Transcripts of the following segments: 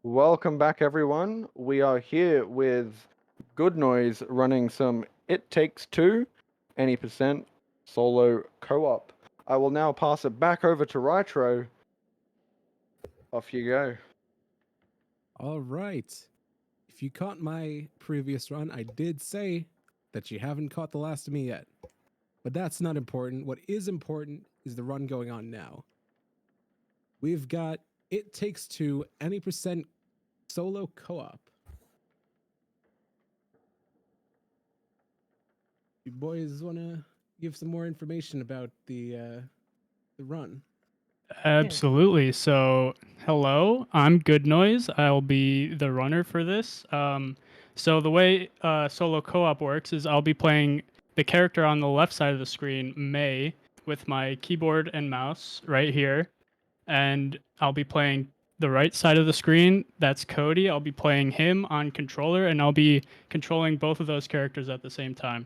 Welcome back, everyone. We are here with GoodNoise running some It Takes Two, any percent solo co-op. I will now pass it back over to Rytro. Off you go. All right. If you caught my previous run, I did say that you haven't caught the last of me yet. But that's not important. What is important is the run going on now. We've got It Takes Two, any percent solo co op. You boys want to give some more information about the run? Absolutely. So, hello, I'm GoodNoise. I'll be the runner for this. So the way solo co-op works is I'll be playing the character on the left side of the screen, May, with my keyboard and mouse right here, and I'll be playing the right side of the screen. That's Cody. I'll be playing him on controller, and I'll be controlling both of those characters at the same time.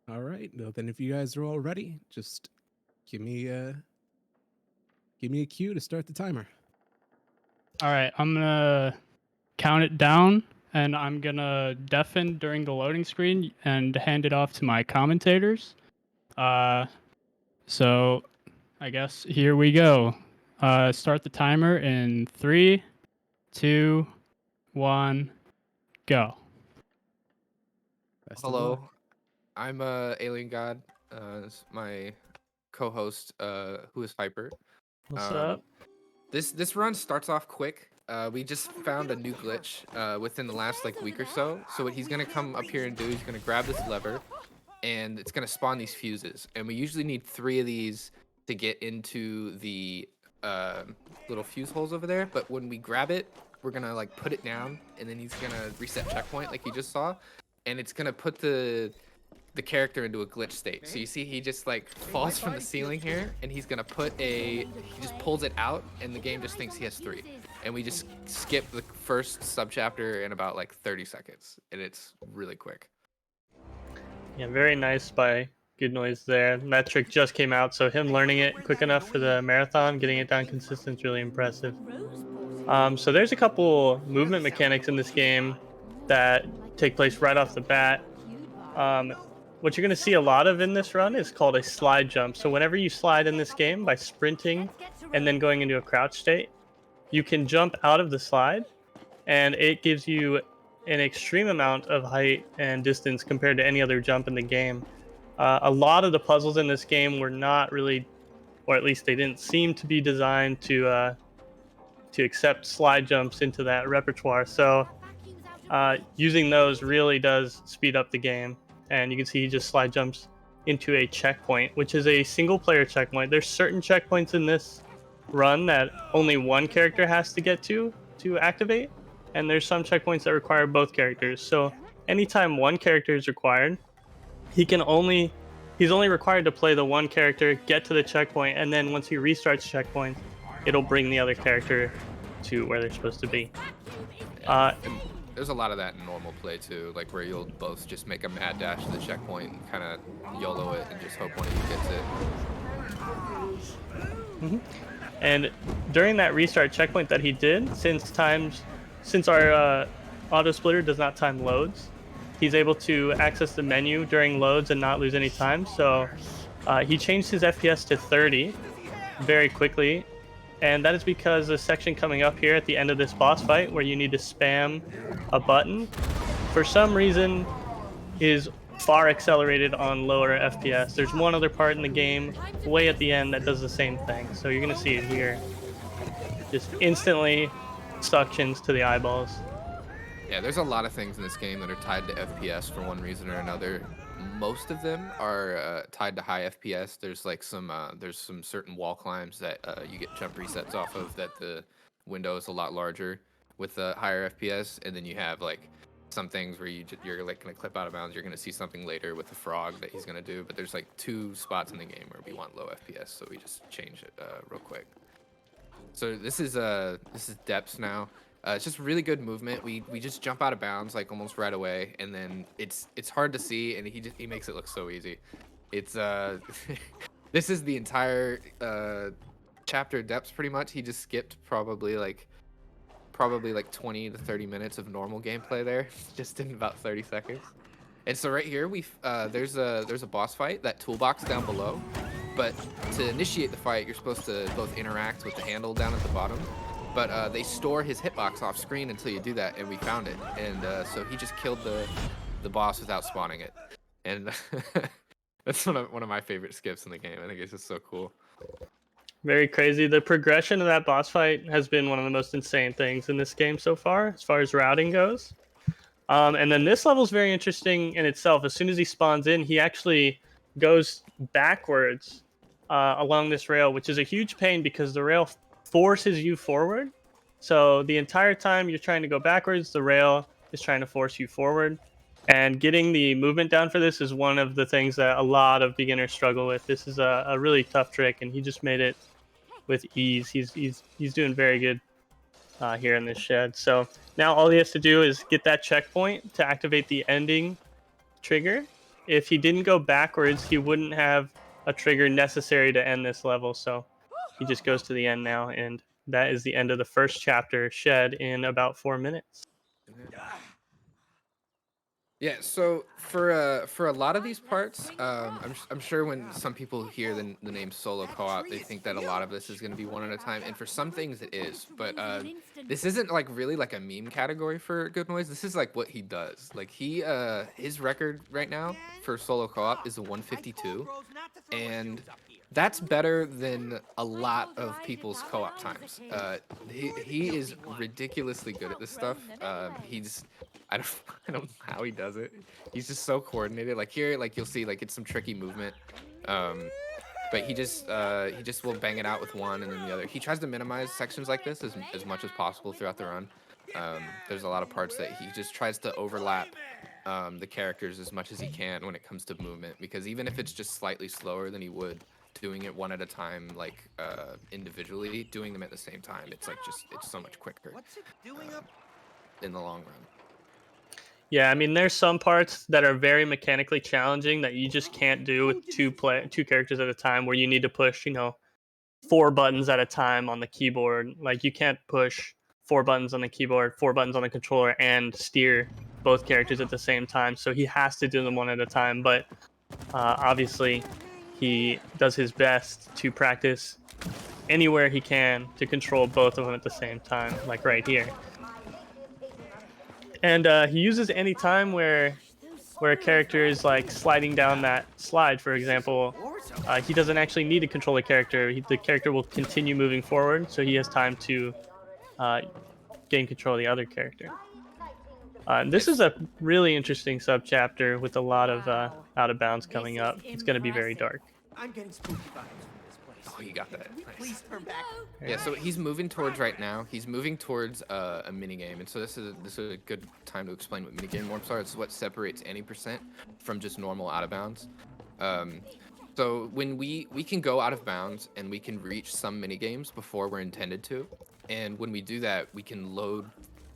All right. Well, then if you guys are all ready, just give me a cue to start the timer. All right, I'm gonna count it down, and I'm gonna deafen during the loading screen and hand it off to my commentators. So I guess here we go. Start the timer in 3, 2, 1, go. Best of Hello, luck. I'm Alien God. This is my co-host, who is Hyper. What's Um, up? This run starts off quick. We just found a new glitch within the last week or so. So what he's gonna come up here and do, he's gonna grab this lever, and it's gonna spawn these fuses. And we usually need 3 of these to get into the little fuse holes over there. But when we grab it, we're gonna put it down, and then he's gonna reset checkpoint like you just saw, and it's gonna put the character into a glitch state. So you see he just falls from the ceiling here, and he's gonna he just pulls it out, and the game just thinks he has 3. And we just skip the first subchapter in about 30 seconds, and it's really quick. Yeah, very nice by GoodNoise there. That trick just came out, so him learning it quick enough for the marathon, getting it down consistent is really impressive. So there's a couple movement mechanics in this game that take place right off the bat. What you're going to see a lot of in this run is called a slide jump. So whenever you slide in this game by sprinting and then going into a crouch state, you can jump out of the slide, and it gives you an extreme amount of height and distance compared to any other jump in the game. A lot of the puzzles in this game were not really, or at least they didn't seem to be designed to accept slide jumps into that repertoire. So using those really does speed up the game. And you can see he just slide jumps into a checkpoint, which is a single player checkpoint. There's certain checkpoints in this run that only one character has to get to activate, and there's some checkpoints that require both characters. So anytime one character is required, he's only required to play the one character, get to the checkpoint, and then once he restarts checkpoint, it'll bring the other character to where they're supposed to be. And there's a lot of that in normal play too, where you'll both just make a mad dash to the checkpoint and kind of YOLO it and just hope one of you gets it. And during that restart checkpoint that he did, since our auto splitter does not time loads, he's able to access the menu during loads and not lose any time. So he changed his FPS to 30 very quickly, and that is because the section coming up here at the end of this boss fight, where you need to spam a button, for some reason is far accelerated on lower FPS. There's one other part in the game way at the end that does the same thing. So you're gonna see it here. Just instantly suctions to the eyeballs. Yeah, there's a lot of things in this game that are tied to FPS for one reason or another. Most of them are tied to high FPS. There's some certain wall climbs that you get jump resets off of, that the window is a lot larger with higher FPS, and then you have some things where you're gonna clip out of bounds. You're gonna see something later with the frog that he's gonna do, but there's 2 spots in the game where we want low FPS, so we just change it real quick. So this is depths now. It's just really good movement. We just jump out of bounds almost right away, and then it's hard to see, and he makes it look so easy. It's This is the entire chapter depths pretty much. He just skipped probably like 20 to 30 minutes of normal gameplay there, just in about 30 seconds. And so right here there's a boss fight, that toolbox down below. But to initiate the fight, you're supposed to both interact with the handle down at the bottom. But they store his hitbox off screen until you do that, and we found it. And so he just killed the boss without spawning it. And that's one of my favorite skips in the game. I think it's just so cool. Very crazy. The progression of that boss fight has been one of the most insane things in this game so far, as far as routing goes. And then this level is very interesting in itself. As soon as he spawns in, he actually goes backwards along this rail, which is a huge pain because the rail forces you forward. So the entire time you're trying to go backwards, the rail is trying to force you forward. And getting the movement down for this is one of the things that a lot of beginners struggle with. This is a really tough trick, and he just made it with ease. He's doing very good here in this shed. So now all he has to do is get that checkpoint to activate the ending trigger. If he didn't go backwards, he wouldn't have a trigger necessary to end this level. So he just goes to the end now, and that is the end of the first chapter, Shed, in about 4 minutes. Yeah, so for a lot of these parts, I'm sure when some people hear the name solo co-op, they think that a lot of this is going to be one at a time, and for some things it is. But this isn't like really like a meme category for GoodNoise. This is like what he does. Like his record right now for solo co-op is a 152, and that's better than a lot of people's co-op times. He is ridiculously good at this stuff. I don't know how he does it. He's just so coordinated. Like here, like you'll see, like it's some tricky movement. But he just will bang it out with one and then the other. He tries to minimize sections like this as much as possible throughout the run. There's a lot of parts that he just tries to overlap the characters as much as he can when it comes to movement, because even if it's just slightly slower than he would doing it one at a time, like individually, doing them at the same time, it's so much quicker in the long run. Yeah, I mean, there's some parts that are very mechanically challenging that you just can't do with two characters at a time, where you need to push, 4 buttons at a time on the keyboard. Like you can't push 4 buttons on the keyboard, 4 buttons on the controller, and steer both characters at the same time. So he has to do them one at a time. But obviously, he does his best to practice anywhere he can to control both of them at the same time, like right here. And he uses any time where a character is like sliding down that slide, for example. He doesn't actually need to control the character. The character will continue moving forward, so he has time to gain control of the other character. This is a really interesting subchapter with a lot of out of bounds coming up. It's going to be very dark. I'm getting spooky vibes from this place. Oh, you got that. Nice. Please turn back. Yeah, so he's moving towards right now. He's moving towards a mini game, and so this is a good time to explain what mini game warps are. It's what separates any percent from just normal out of bounds. So when we can go out of bounds and we can reach some mini games before we're intended to, and when we do that, we can load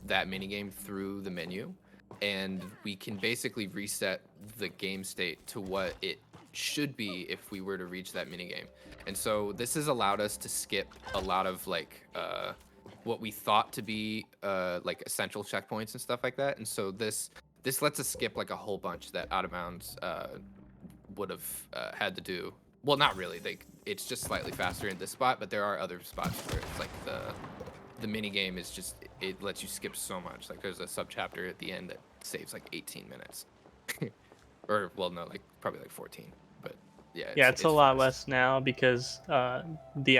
that mini game through the menu, and we can basically reset the game state to what it should be if we were to reach that mini game. And so this has allowed us to skip a lot of like what we thought to be like essential checkpoints and stuff like that. And so this lets us skip like a whole bunch that out of bounds would have had to do. Well, not really. It's just slightly faster in this spot, but there are other spots where it's like the mini game is just, it lets you skip so much. Like there's a subchapter at the end that saves like 18 minutes. Or well, no, like probably like 14. But yeah, It's a lot less now because the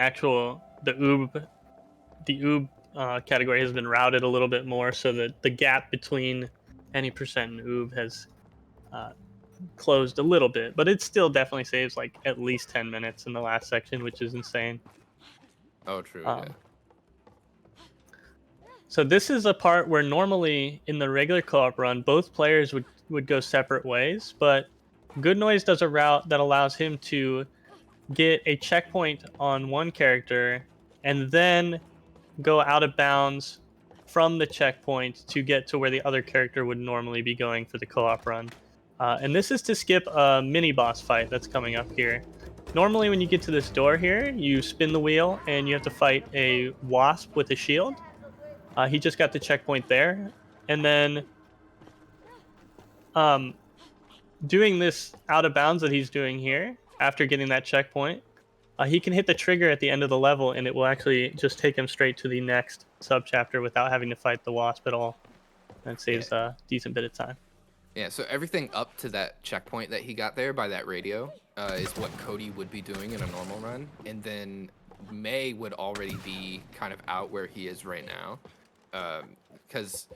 oob category has been routed a little bit more, so that the gap between any percent and oob has closed a little bit, but it still definitely saves like at least 10 minutes in the last section, which is insane. Oh, true. Yeah. So this is a part where normally in the regular co-op run, both players would go separate ways, but GoodNoise does a route that allows him to get a checkpoint on one character and then go out of bounds from the checkpoint to get to where the other character would normally be going for the co-op run. And this is to skip a mini boss fight that's coming up here. normally when you get to this door here, you spin the wheel and you have to fight a wasp with a shield. He just got the checkpoint there. And then um, doing this out of bounds that he's doing here, after getting that checkpoint, he can hit the trigger at the end of the level and it will actually just take him straight to the next subchapter without having to fight the wasp at all. That saves a decent bit of time. Yeah, so everything up to that checkpoint that he got there by that radio is what Cody would be doing in a normal run. And then May would already be kind of out where he is right now. Because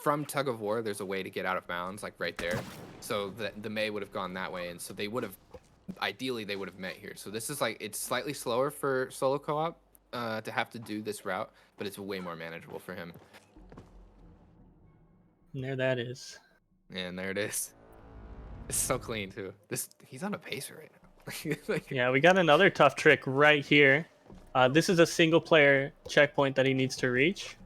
from Tug of War, there's a way to get out of bounds, like right there. So the May would have gone that way. And so ideally, they would have met here. So this is it's slightly slower for solo co-op to have to do this route, but it's way more manageable for him. And there that is. And there it is. It's so clean too. He's on a pacer right now. Yeah, we got another tough trick right here. This is a single player checkpoint that he needs to reach.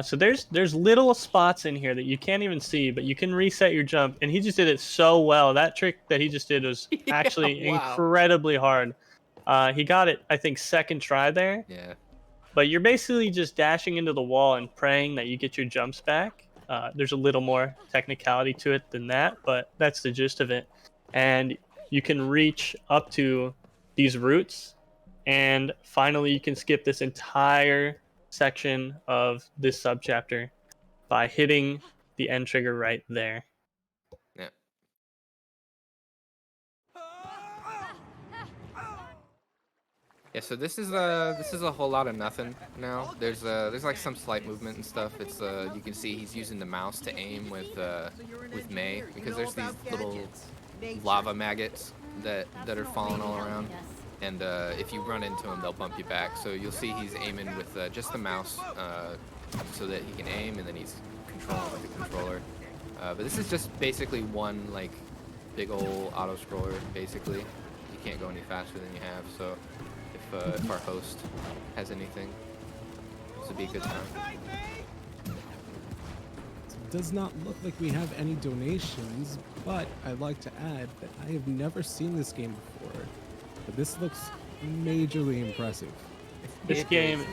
So there's little spots in here that you can't even see, but you can reset your jump. And he just did it so well. That trick that he just did was actually incredibly hard. He got it, I think, second try there. Yeah. But you're basically just dashing into the wall and praying that you get your jumps back. There's a little more technicality to it than that, but that's the gist of it. And you can reach up to these roots, and finally you can skip this entire section of this subchapter by hitting the end trigger right there. Yeah. Yeah, so this is a whole lot of nothing now. There's like some slight movement and stuff. It's you can see he's using the mouse to aim with May, because there's these little lava maggots that are falling all around, and if you run into them, they'll bump you back. So you'll see he's aiming with just the mouse so that he can aim, and then he's controlling with the controller. But this is just basically one big old auto scroller. Basically, you can't go any faster than you have. So if our host has anything, this would be a good time. It does not look like we have any donations, but I'd like to add that I have never seen this game before, but this looks majorly impressive. This game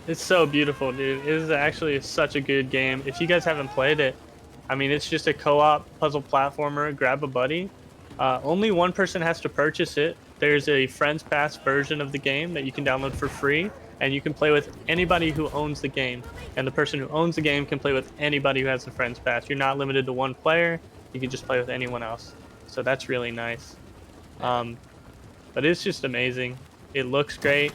is so beautiful, dude. It is actually such a good game. If you guys haven't played it, I mean, it's just a co-op puzzle platformer. Grab a buddy. Only one person has to purchase it. There's a Friends Pass version of the game that you can download for free, and you can play with anybody who owns the game. And the person who owns the game can play with anybody who has the Friends Pass. You're not limited to one player. You can just play with anyone else. So that's really nice. But it's just amazing. It looks great.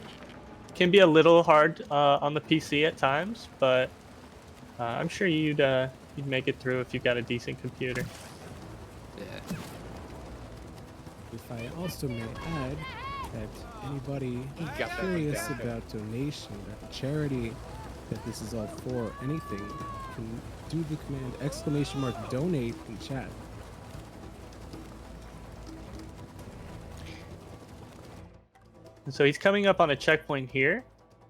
Can be a little hard on the PC at times, but I'm sure you'd make it through if you've got a decent computer. Yeah. If I also may add that anybody curious about donation, about charity, that this is all for, anything, can do the command !donate in chat. And so he's coming up on a checkpoint here.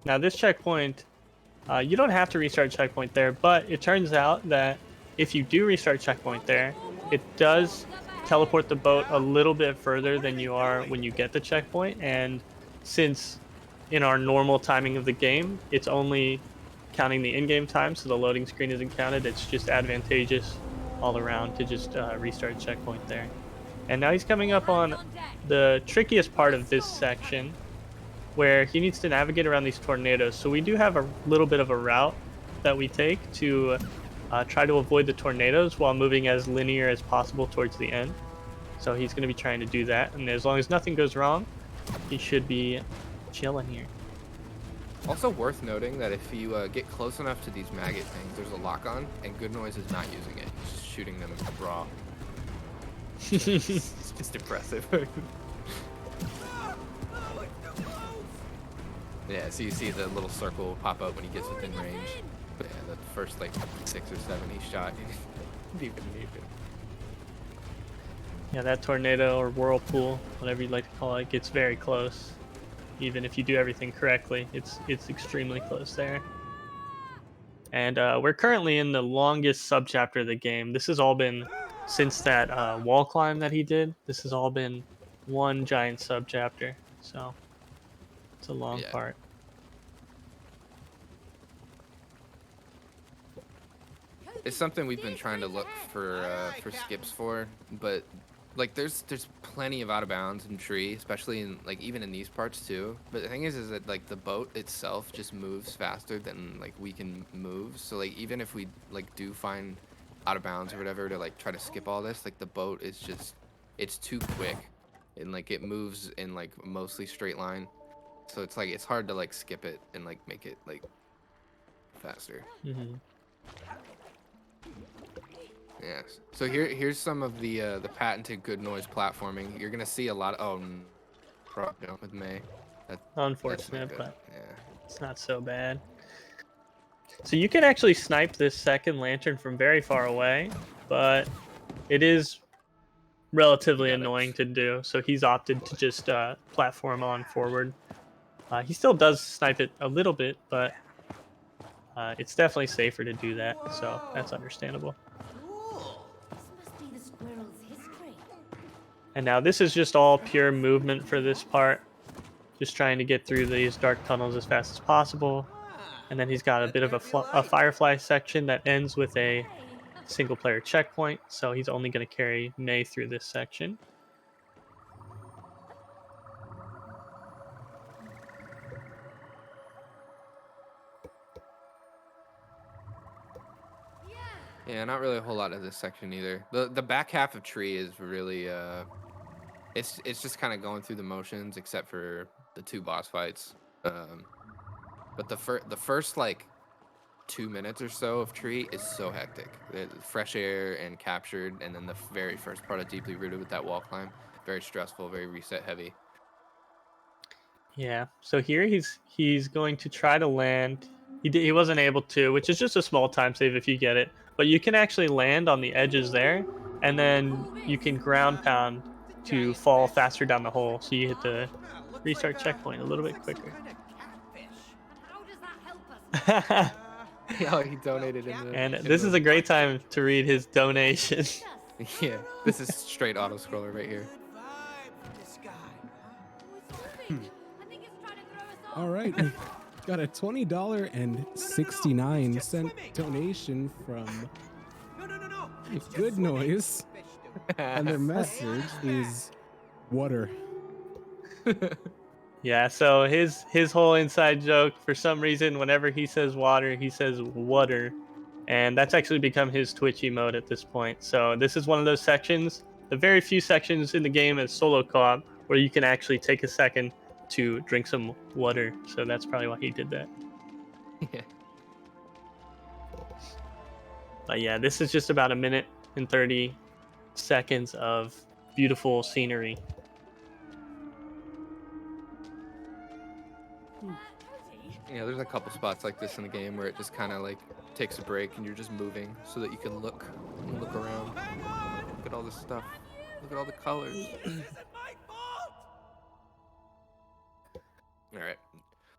Now this checkpoint, you don't have to restart checkpoint there, but it turns out that if you do restart checkpoint there, it does teleport the boat a little bit further than you are when you get the checkpoint. And since in our normal timing of the game, it's only counting the in-game time, so the loading screen isn't counted, it's just advantageous all around to just restart checkpoint there. And now he's coming up on the trickiest part of this section, where he needs to navigate around these tornadoes. So we do have a little bit of a route that we take to try to avoid the tornadoes while moving as linear as possible towards the end. So he's going to be trying to do that, and as long as nothing goes wrong, he should be chilling here. Also worth noting that if you get close enough to these maggot things, there's a lock-on, and GoodNoise is not using it. He's just shooting them raw. It's just impressive. Yeah, so you see the little circle pop up when he gets within range. But yeah, the first 6 or 7 he shot, he didn't even need it. Yeah, that tornado or whirlpool, whatever you'd like to call it, gets very close. Even if you do everything correctly, it's extremely close there. And we're currently in the longest subchapter of the game. This has all been since that wall climb that he did. This has all been one giant sub chapter, so it's a long Yeah. part. It's something we've been trying to look for skips for, but like there's plenty of out of bounds in tree, especially in like even in these parts too. But the thing is that like the boat itself just moves faster than like we can move. So like even if we like do find out of bounds or whatever to like try to skip all this, like the boat is just it's too quick and like it moves in like mostly straight line. So it's like it's hard to like skip it and like make it like faster. Mm-hmm. Yes. So here's some of the patented GoodNoise platforming. You're gonna see a lot of prop jump with May. That's not Unfortunate, good. but Yeah. it's not so bad. So you can actually snipe this second lantern from very far away, but it is relatively You gotta- annoying to do. So he's opted to just platform on forward. He still does snipe it a little bit, but it's definitely safer to do that. So that's understandable. Cool. This must be the squirrel's history. And now this is just all pure movement for this part. Just trying to get through these dark tunnels as fast as possible. And then he's got a bit of a Firefly section that ends with a single player checkpoint. So he's only going to carry May through this section. Yeah, not really a whole lot of this section either. The back half of tree is really it's just kind of going through the motions except for the two boss fights. But the first like 2 minutes or so of tree is so hectic. There's fresh air and captured, and then the very first part of deeply rooted with that wall climb, very stressful, very reset heavy. Yeah. So here he's going to try to land. He wasn't able to, which is just a small time save if you get it. But you can actually land on the edges there, and then you can ground pound to fall faster down the hole. So you hit the restart checkpoint a little bit quicker. And how does that help us? Oh, he donated in the. And in this the- is a great time to read his donation. Yeah, this is straight auto scroller right here. Good vibe from this guy. I think it's trying to throw us off. All right, we got a $20.69 donation from No. It's just GoodNoise, swimming. Fish do. and their message is water. Yeah, so his whole inside joke, for some reason, whenever he says water, he says water. And that's actually become his Twitch emote at this point. So this is one of those sections, the very few sections in the game as solo co-op, where you can actually take a second to drink some water. So that's probably why he did that. Yeah. But yeah, this is just about 1:30 of beautiful scenery. Yeah, there's a couple spots like this in the game where it just kind of like takes a break and you're just moving so that you can look around. Look at all this stuff. Look at all the colors. Isn't my fault. All right.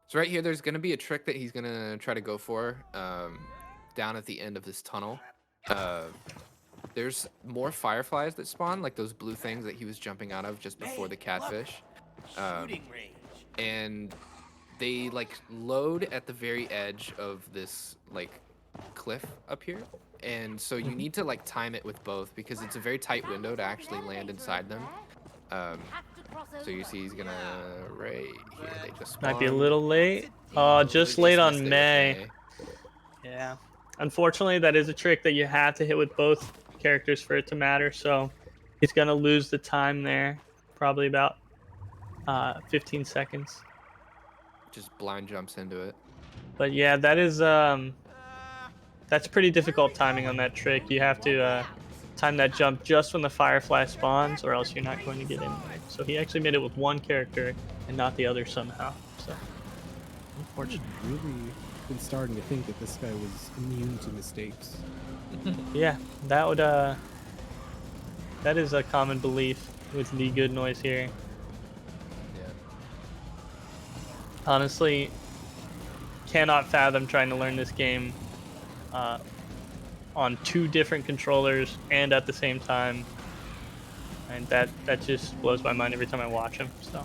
So right here, there's gonna be a trick that he's gonna try to go for down at the end of this tunnel. There's more fireflies that spawn, like those blue things that he was jumping out of just before the catfish. Shooting range. And they like load at the very edge of this like cliff up here, and so you need to like time it with both because it's a very tight window to actually land inside them. So you see he's gonna right here, they just Might be a spawn. little late. Oh, Just they late missed on it with May. Yeah. Unfortunately, that is a trick that you have to hit with both characters for it to matter. So he's gonna lose the time there, probably about 15 seconds. Just blind jumps into it. But yeah, that is that's pretty difficult timing on that trick. You have to time that jump just when the firefly spawns, or else you're not going to get in there. So he actually made it with one character and not the other somehow. So unfortunate. Really been starting to think that this guy was immune to mistakes. Yeah, that would that is a common belief with the GoodNoise here. Yeah. Honestly, cannot fathom trying to learn this game on 2 different controllers and at the same time. and that just blows my mind every time I watch him. So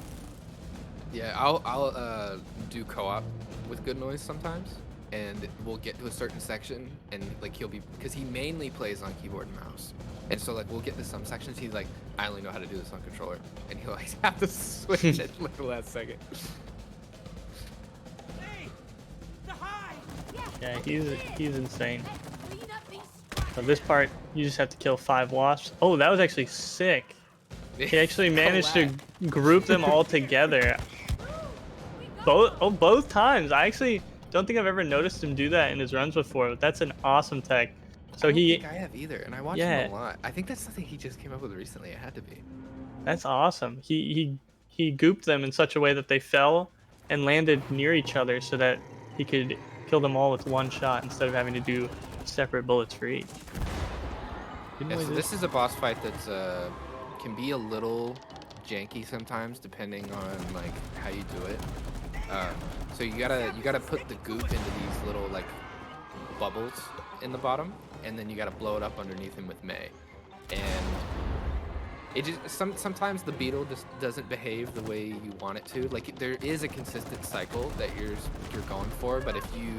Yeah, I'll do co-op with GoodNoise sometimes, and we'll get to a certain section, and like he'll be, because he mainly plays on keyboard and mouse, and so like we'll get to some sections, he's like, I only know how to do this on controller, and he'll like have to switch at like the last second. Hey, the high. yeah, he's insane. Clean up these So this part, you just have to kill 5 wasps. Oh, that was actually sick. He actually managed to group them all together. Both times. I actually don't think I've ever noticed him do that in his runs before, but that's an awesome tech. So I don't he, think I have either, and I watch Yeah. him a lot. I think that's something he just came up with recently. It had to be. that's awesome. He gooped them in such a way that they fell and landed near each other so that he could kill them all with one shot instead of having to do separate bullets for each. Yeah, so this is a boss fight that's can be a little janky sometimes, depending on like how you do it. So you gotta put the goop into these little like bubbles in the bottom, and then you gotta blow it up underneath him with May. And it just sometimes the beetle just doesn't behave the way you want it to. Like there is a consistent cycle that you're going for, but if you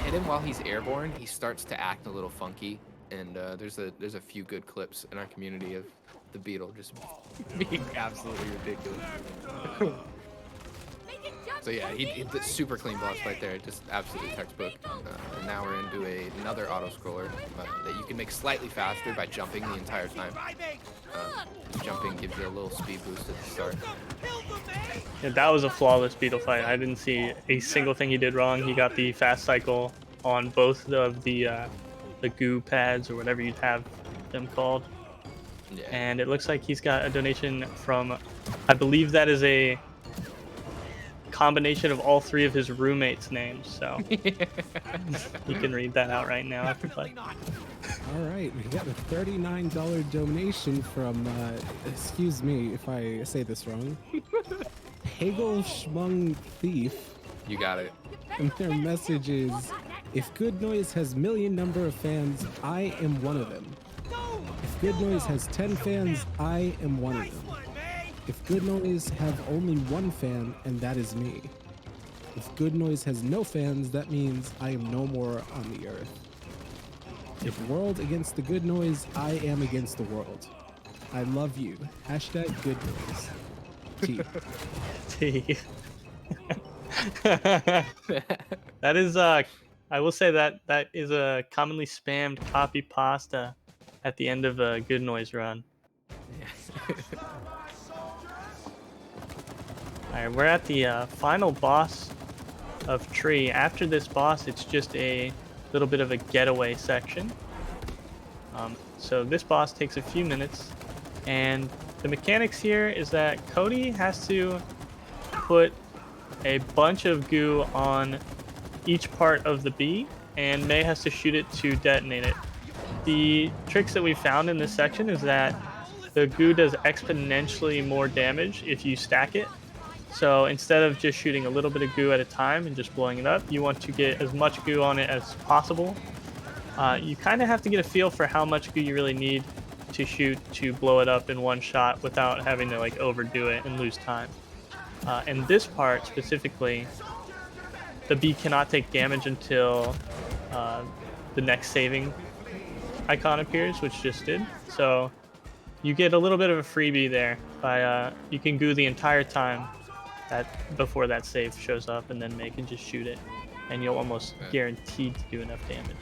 hit him while he's airborne, he starts to act a little funky. And there's a few good clips in our community of the beetle just being absolutely ridiculous. So yeah, it's a super clean boss right there, just absolutely textbook. And now we're into another auto scroller that you can make slightly faster by jumping the entire time. Jumping gives you a little speed boost at the start. Yeah, that was a flawless beetle fight. I didn't see a single thing he did wrong. He got the fast cycle on both of the goo pads or whatever you'd have them called. Yeah. And it looks like he's got a donation from, I believe that is a combination of all 3 of his roommates' names. So you can read that out right now if you'd like. All right, we got a $39 donation from, excuse me if I say this wrong, Hegel Schmung Thief. You got it. And their message is, if GoodNoise has million number of fans, I am one of them. If GoodNoise has 10 fans, I am one of them. If GoodNoise have only 1 fan, and that is me. If GoodNoise has no fans, that means I am no more on the earth. If world against the GoodNoise, I am against the world. I love you. Hashtag GoodNoise. T. T. That is I will say that is a commonly spammed copy pasta at the end of a GoodNoise run. Alright, we're at the final boss of Tree. After this boss, it's just a little bit of a getaway section. So this boss takes a few minutes, and the mechanics here is that Cody has to put a bunch of goo on each part of the bee, and May has to shoot it to detonate it. The tricks that we found in this section is that the goo does exponentially more damage if you stack it. So instead of just shooting a little bit of goo at a time and just blowing it up, you want to get as much goo on it as possible. You kind of have to get a feel for how much goo you really need to shoot to blow it up in one shot without having to like overdo it and lose time. And this part specifically, the bee cannot take damage until the next saving icon appears, which just did. So you get a little bit of a freebie there by you can goo the entire time before that save shows up, and then May can just shoot it, and you'll almost guaranteed to do enough damage.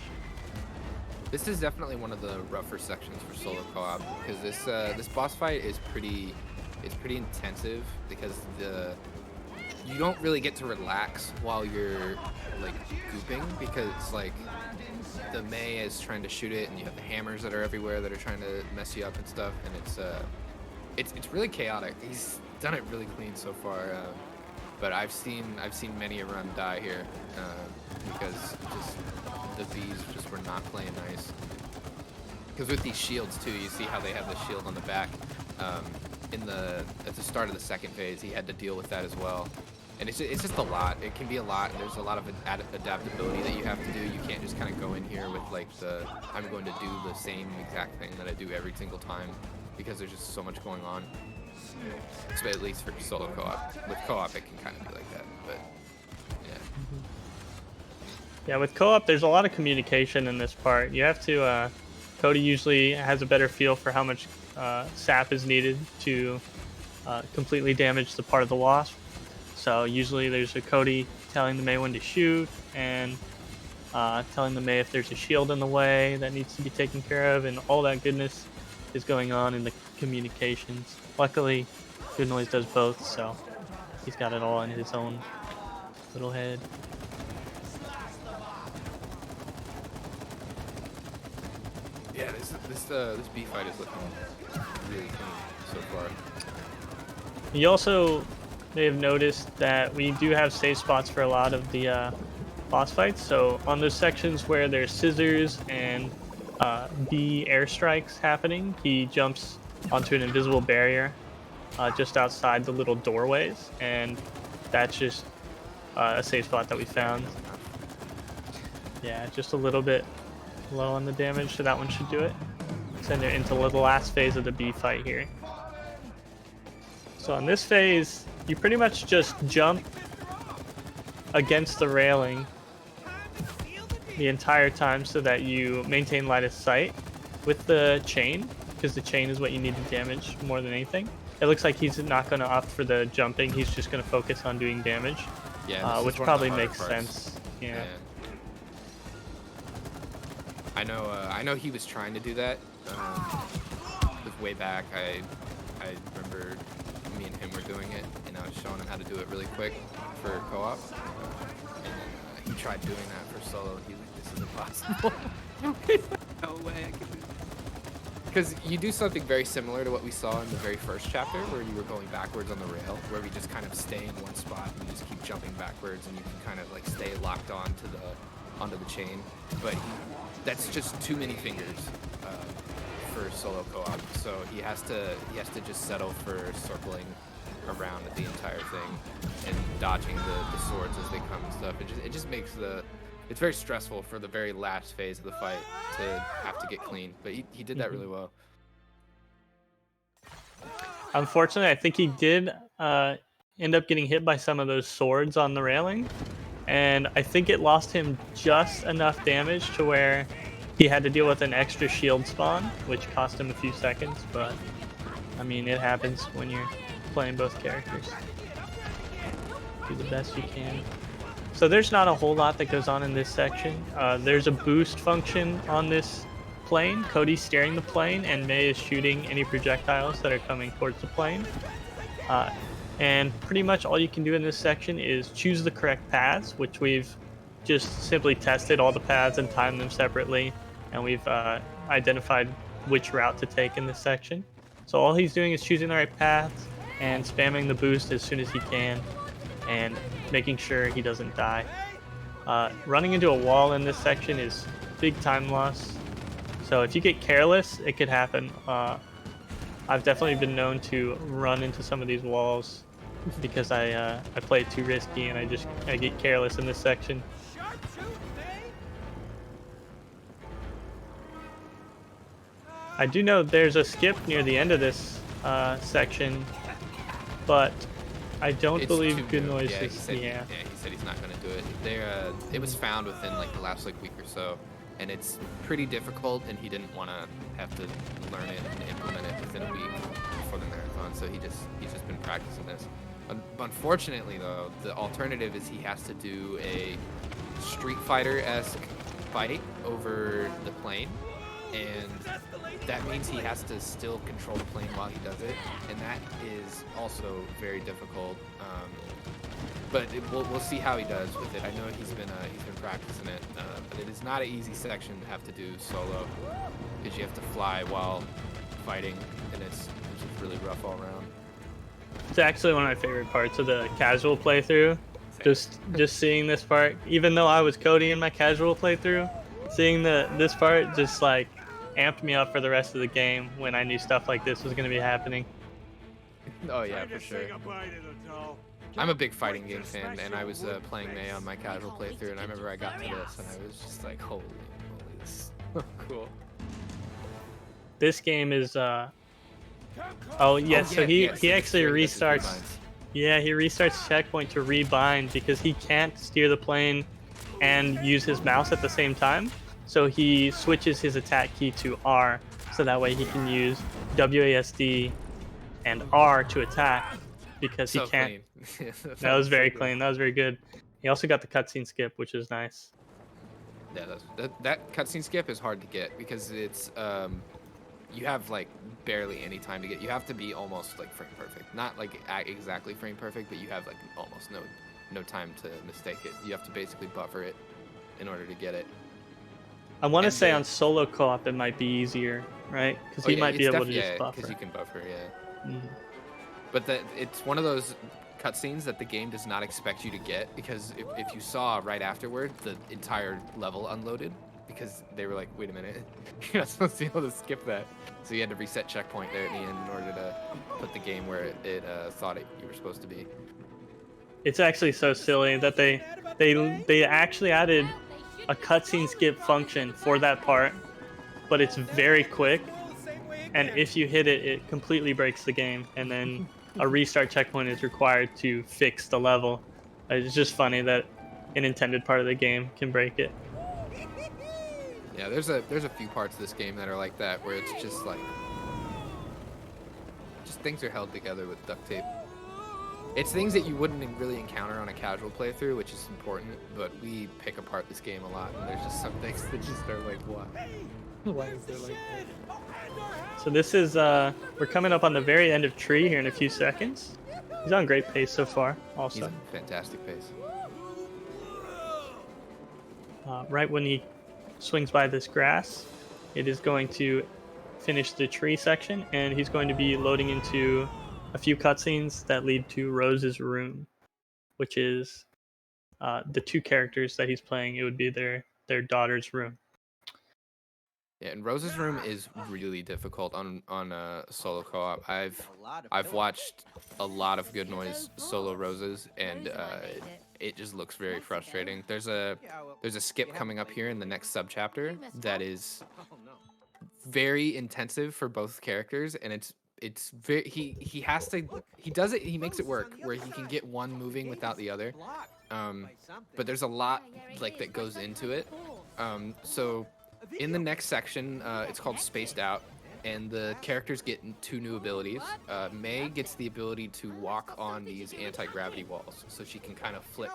This is definitely one of the rougher sections for solo co-op, because this boss fight is pretty intensive, because you don't really get to relax while you're like gooping, because like the May is trying to shoot it, and you have the hammers that are everywhere that are trying to mess you up and stuff, and it's really chaotic. He's done it really clean so far, but I've seen many a run die here because just the bees just were not playing nice. Because with these shields too, you see how they have the shield on the back. At the start of the second phase, he had to deal with that as well. And it's just a lot. It can be a lot, and there's a lot of adaptability that you have to do. You can't just kind of go in here with like I'm going to do the same exact thing that I do every single time. because there's just so much going on. So at least for solo co-op. With co-op, it can kind of be like that, but yeah. Yeah, with co-op, there's a lot of communication in this part. You have to, Cody usually has a better feel for how much sap is needed to completely damage the part of the wasp. So usually there's a Cody telling the Mei when to shoot, and telling the Mei if there's a shield in the way that needs to be taken care of, and all that goodness is going on in the communications. Luckily, GoodNoise does both, so he's got it all in his own little head. Yeah, this B fight is looking really clean so far. You also may have noticed that we do have safe spots for a lot of the boss fights. So on those sections where there's scissors and B airstrikes happening, he jumps onto an invisible barrier just outside the little doorways, and that's just a safe spot that we found. Yeah, just a little bit low on the damage, so that one should do it. Send it into the last phase of the B fight here. So in this phase, you pretty much just jump against the railing the entire time so that you maintain line of sight with the chain, because the chain is what you need to damage more than anything. It looks like he's not going to opt for the jumping, he's just going to focus on doing damage, Yeah, which probably makes sense. Yeah. I know he was trying to do that. It was way back. I remember me and him were doing it, and I was showing him how to do it really quick for co-op. And then he tried doing that for solo. He was like, "This is impossible. No way I can do it." Because you do something very similar to what we saw in the very first chapter, where you were going backwards on the rail, where we just kind of stay in one spot and you just keep jumping backwards, and you can kind of like stay locked onto the chain. But that's just too many fingers for solo co-op. So he has to just settle for circling around the entire thing and dodging the swords as they come and stuff. It just makes it's very stressful for the very last phase of the fight to have to get clean. But he did that really well. Unfortunately, I think he did end up getting hit by some of those swords on the railing, and I think it lost him just enough damage to where he had to deal with an extra shield spawn, which cost him a few seconds. But I mean, it happens when you're playing both characters. Do the best you can. So there's not a whole lot that goes on in this section. There's a boost function on this plane. Cody's steering the plane, and Mei is shooting any projectiles that are coming towards the plane. And pretty much all you can do in this section is choose the correct paths, which we've just simply tested all the paths and timed them separately, and we've identified which route to take in this section. So all he's doing is choosing the right paths and spamming the boost as soon as he can, and making sure he doesn't die. Running into a wall in this section is big time loss. So if you get careless, it could happen. I've definitely been known to run into some of these walls because I play it too risky, and I get careless in this section. I do know there's a skip near the end of this section, but I don't believe GoodNoise is. He said he's not going to do it. It was found within like the last week or so, and it's pretty difficult, and he didn't want to have to learn it and implement it within a week before the marathon. So he's just been practicing this. Unfortunately, though, the alternative is he has to do a Street Fighter-esque fight over the plane, and that means he has to still control the plane while he does it, and that is also very difficult. But we'll see how he does with it. I know he's been practicing it, but it is not an easy section to have to do solo, because you have to fly while fighting, and it's just really rough all around. It's actually one of my favorite parts of the casual playthrough. Just seeing this part, even though I was Cody in my casual playthrough, seeing this part just like amped me up for the rest of the game when I knew stuff like this was going to be happening. Oh yeah, for sure. I'm a big fighting game fan, and I was playing Mei on my casual playthrough, and I remember I got to this, and I was just like, holy moly, this is so cool. This game is Oh yes, so he so actually destroying this is restarts. rebinds. Yeah, he restarts checkpoint to rebind because he can't steer the plane and use his mouse at the same time. So he switches his attack key to R, so that way he can use WASD and R to attack because he So can't. clean. That was very so good. clean. That was very good. He also got the cutscene skip, which is nice. Yeah, that cutscene skip is hard to get because it's you have like barely any time to get. You have to be almost like frame perfect, not like exactly frame perfect, but you have like almost no time to mistake it. You have to basically buffer it in order to get it. I want to And say the- on solo co-op it might be easier, right? Because Oh, he yeah, might be it's able to yeah, just buffer. because you can buffer, yeah. Mhm. But it's one of those cutscenes that the game does not expect you to get because if you saw right afterward, the entire level unloaded because they were like, wait a minute, you're not supposed to be able to skip that. So you had to reset checkpoint there at the end in order to put the game where it thought you were supposed to be. It's actually so silly that they actually added a cutscene skip function for that part, but it's very quick, and if you hit it, it completely breaks the game, and then a restart checkpoint is required to fix the level. It's just funny that an intended part of the game can break it. Yeah, there's a few parts of this game that are like that where it's just like things are held together with duct tape. It's things that you wouldn't really encounter on a casual playthrough, which is important, but we pick apart this game a lot, and there's just some things that just are like, what? Why is there like that? So this is we're coming up on the very end of Tree here in a few seconds. He's on great pace so far. He's Also, a fantastic pace. right when he swings by this grass, it is going to finish the tree section, and he's going to be loading into a few cutscenes that lead to Rose's room, which is the two characters that he's playing. It would be their daughter's room. Yeah, and Rose's room is really difficult on solo co-op. I've watched a lot of GoodNoise solo Roses, and it just looks very frustrating. There's a skip coming up here in the next subchapter that is very intensive for both characters, and it's very he does it, he makes it work where he can get one moving without the other, but there's a lot like that goes into it. So in the next section, it's called Spaced Out, and the characters get two new abilities. May gets the ability to walk on these anti-gravity walls, so she can kind of flip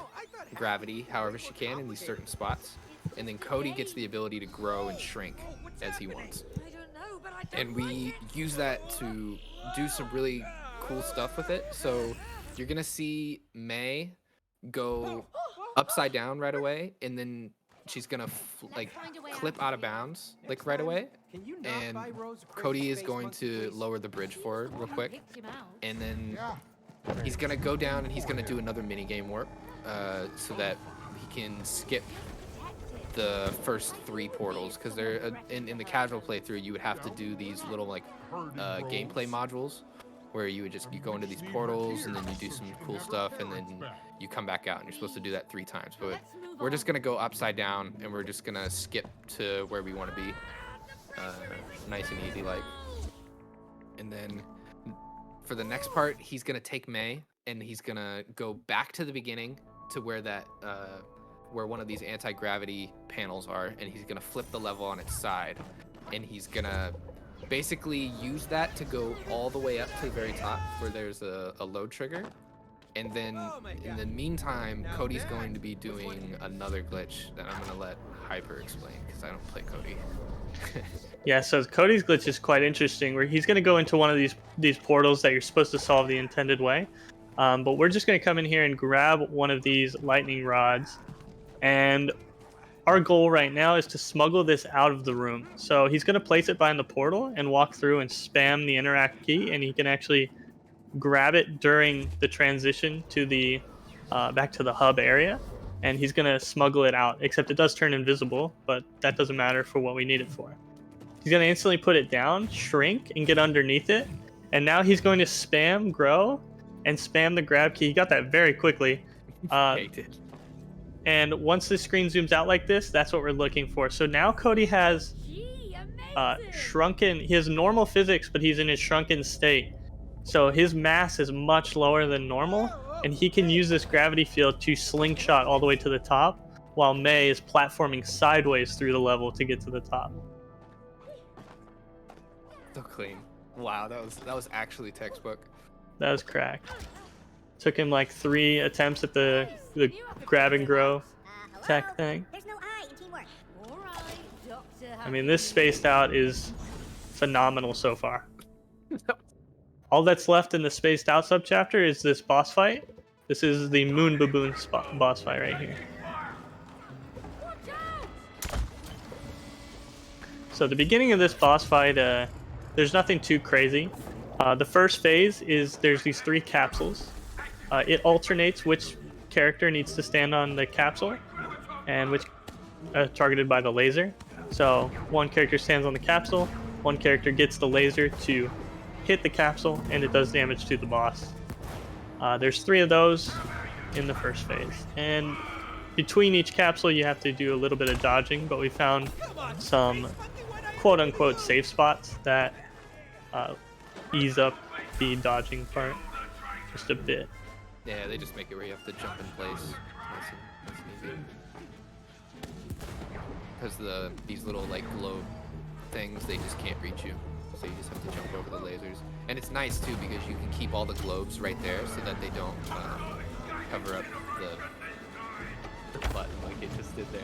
gravity however she can in these certain spots. And then Cody gets the ability to grow and shrink as he wants. And we use that to do some really cool stuff with it. So you're gonna see May go upside down right away, and then she's gonna like clip out of bounds like right away, and Cody is going to lower the bridge forward real quick, and then he's gonna go down and he's gonna do another mini game warp so that he can skip the first 3 portals, because they're in the casual playthrough you would have to do these little like gameplay modules where you go into these portals and then you do some cool stuff and then you come back out, and you're supposed to do that 3 times. But we're just gonna go upside down and we're just gonna skip to where we want to be, nice and easy like. And then for the next part, he's gonna take May and he's gonna go back to the beginning to where that where one of these anti-gravity panels are, and he's gonna flip the level on its side, and he's gonna basically use that to go all the way up to the very top where there's a load trigger. And then in the meantime, Cody's going to be doing another glitch that I'm gonna let Hyper explain because I don't play Cody. Yeah, so Cody's glitch is quite interesting, where he's going to go into one of these portals that you're supposed to solve the intended way. But we're just going to come in here and grab one of these lightning rods, and our goal right now is to smuggle this out of the room. So he's going to place it behind the portal and walk through and spam the interact key, and he can actually grab it during the transition to the back to the hub area, and he's going to smuggle it out, except it does turn invisible, but that doesn't matter for what we need it for. He's going to instantly put it down, shrink, and get underneath it, and now he's going to spam grow and spam the grab key. He got that very quickly. And once the screen zooms out like this, that's what we're looking for. So now Cody has shrunken. He has normal physics, but he's in his shrunken state. So his mass is much lower than normal, and he can use this gravity field to slingshot all the way to the top, while May is platforming sideways through the level to get to the top. So clean. Wow, that was actually textbook. That was cracked. Took him like 3 attempts at the grab and grow tech thing. There's no I in teamwork. All right, Doctor. I mean, this spaced out is phenomenal so far. All that's left in the spaced out subchapter is this boss fight. This is the Moon Baboon boss fight right here. Watch out! So the beginning of this boss fight, there's nothing too crazy. The first phase is there's these 3 capsules. It alternates which character needs to stand on the capsule and which targeted by the laser. So one character stands on the capsule, one character gets the laser to hit the capsule, and it does damage to the boss. There's 3 of those in the first phase, and between each capsule you have to do a little bit of dodging, but we found some quote-unquote safe spots that ease up the dodging part just a bit. Yeah, they just make it where you have to jump in place. Nice and easy. Because these little like globe things, they just can't reach you. So you just have to jump over the lasers. And it's nice too because you can keep all the globes right there so that they don't cover up the button like it just did there.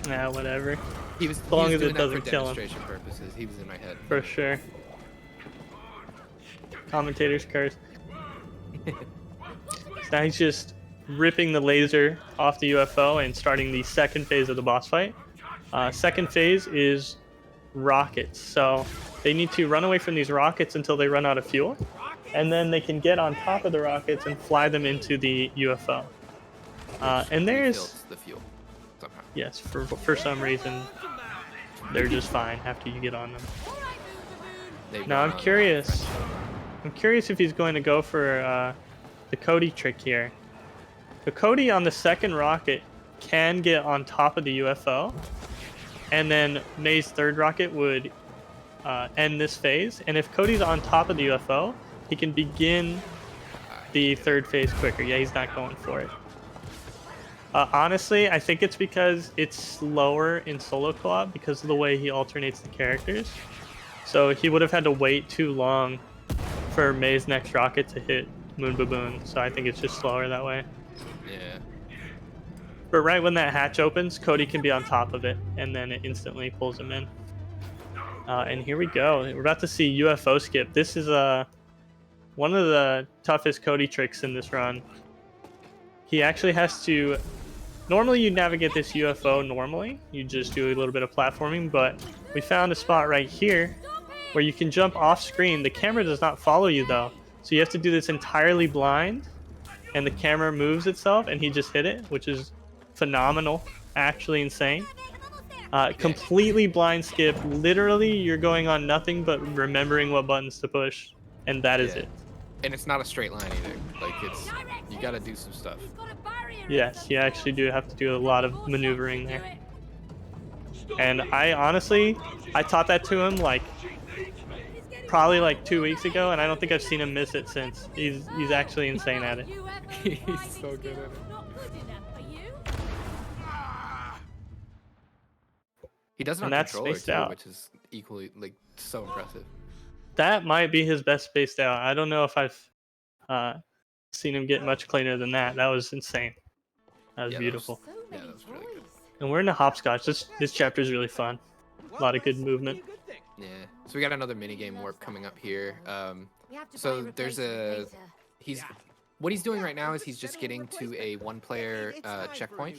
Nah, whatever. He was, As long as doing it that doesn't for kill him. demonstration purposes. He was in my head. For sure. Commentator's curse. So now he's just ripping the laser off the UFO and starting the second phase of the boss fight. Second phase is rockets. So they need to run away from these rockets until they run out of fuel, and then they can get on top of the rockets and fly them into the UFO. And there's Refills the fuel somehow. yes, for some reason they're just fine after you get on them. They Now run I'm on curious. I'm curious if he's going to go for the Cody trick here. The Cody on the second rocket can get on top of the UFO, and then May's third rocket would end this phase. And if Cody's on top of the UFO, he can begin the third phase quicker. Yeah, he's not going for it. Honestly, I think it's because it's slower in solo co-op because of the way he alternates the characters. So he would have had to wait too long for May's next rocket to hit Moon Baboon. So I think it's just slower that way. Yeah. But right when that hatch opens, Cody can be on top of it, and then it instantly pulls him in. And here we go. We're about to see UFO skip. This is one of the toughest Cody tricks in this run. He actually has to... Normally you navigate this UFO normally. You just do a little bit of platforming, but we found a spot right here where you can jump off screen. The camera does not follow you though. So you have to do this entirely blind, and the camera moves itself, and he just hit it, which is phenomenal, actually insane. Completely blind skip. Literally, you're going on nothing but remembering what buttons to push, and that is it. And it's not a straight line either. Like it's, you gotta do some stuff. Yes, you actually do have to do a lot of maneuvering there. And I honestly, I taught that to him like probably like 2 weeks ago, and I don't think I've seen him miss it since. He's actually insane at it. He's so good at it. He does it on And that's controller spaced too, out. which is equally like so impressive. That might be his best spaced out. I don't know if I've seen him get much cleaner than that. That was insane. That was Yeah, beautiful. Yeah, that was really good. And we're in the hopscotch. This chapter is really fun. A lot of good movement. Yeah. So we got another minigame warp coming up here. So there's a what he's doing right now is he's just getting to a one-player checkpoint.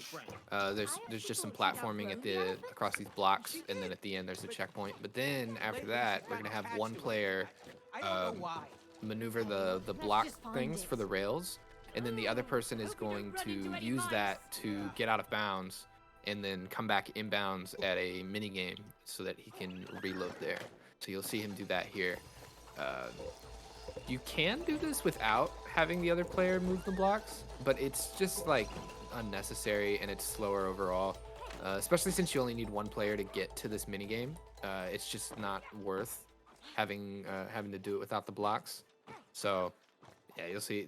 There's just some platforming at across these blocks, and then at the end there's a checkpoint. But then after that, we're gonna have one player maneuver the block things for the rails, and then the other person is going to use that to get out of bounds and then come back inbounds at a mini game so that he can reload there. So you'll see him do that here. You can do this without having the other player move the blocks, but it's just like unnecessary and it's slower overall. Especially since you only need one player to get to this mini game. it's just not worth having to do it without the blocks. So yeah, you'll see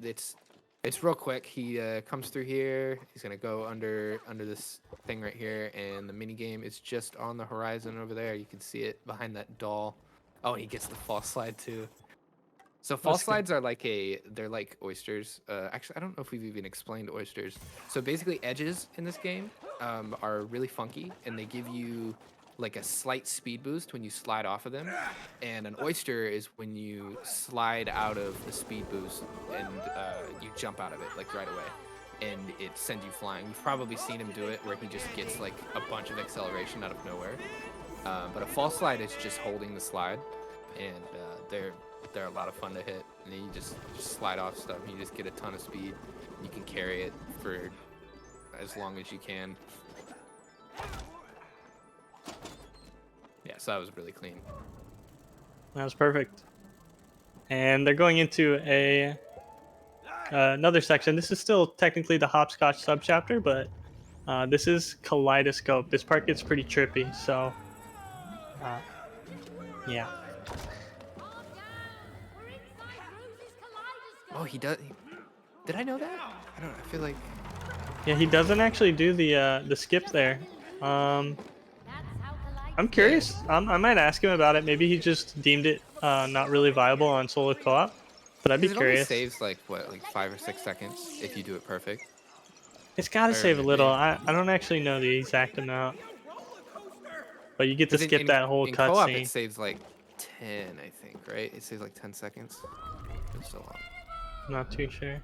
it's real quick. He comes through here. He's gonna go under this thing right here, and the mini game is just on the horizon over there. You can see it behind that doll. Oh, and he gets the fall slide too. So fall That's good. slides are they're like oysters. Actually, I don't know if we've even explained oysters. So basically, edges in this game are really funky, and they give you like a slight speed boost when you slide off of them. And an oyster is when you slide out of the speed boost and you jump out of it like right away, and it sends you flying. You've probably seen him do it where he just gets like a bunch of acceleration out of nowhere. But a fall slide is just holding the slide, and they're a lot of fun to hit. And then you just slide off stuff, and you just get a ton of speed. You can carry it for as long as you can. Yeah, so that was really clean. That was perfect. And they're going into a another section. This is still technically the hopscotch subchapter, but this is kaleidoscope. This part gets pretty trippy, so yeah. Calm down. We're inside Rose's kaleidoscope. Oh, he does. Did I know that? I don't know. I feel like. Yeah, he doesn't actually do the skip there. That's how I'm curious. I might ask him about it. Maybe he just deemed it not really viable on solo co-op. But I'd be 'Cause it only curious. saves like 5 or 6 seconds if you do it perfect. It's got to or save a little. maybe- I don't actually know the exact amount. But you get to 'Cause skip that whole in co-op, it cutscene. saves like 10, I think, right? It saves like 10 seconds. It's so long. Not too sure.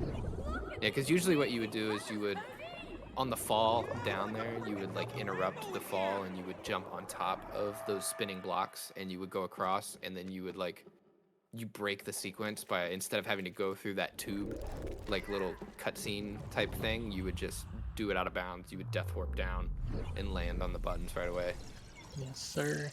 Yeah, because usually what you would do is you would, on the fall down there, you would like interrupt the fall and you would jump on top of those spinning blocks and you would go across, and then you would like, you break the sequence by, instead of having to go through that tube, like little cutscene type thing, you would just do it out of bounds. You would death warp down and land on the buttons right away. Yes, sir.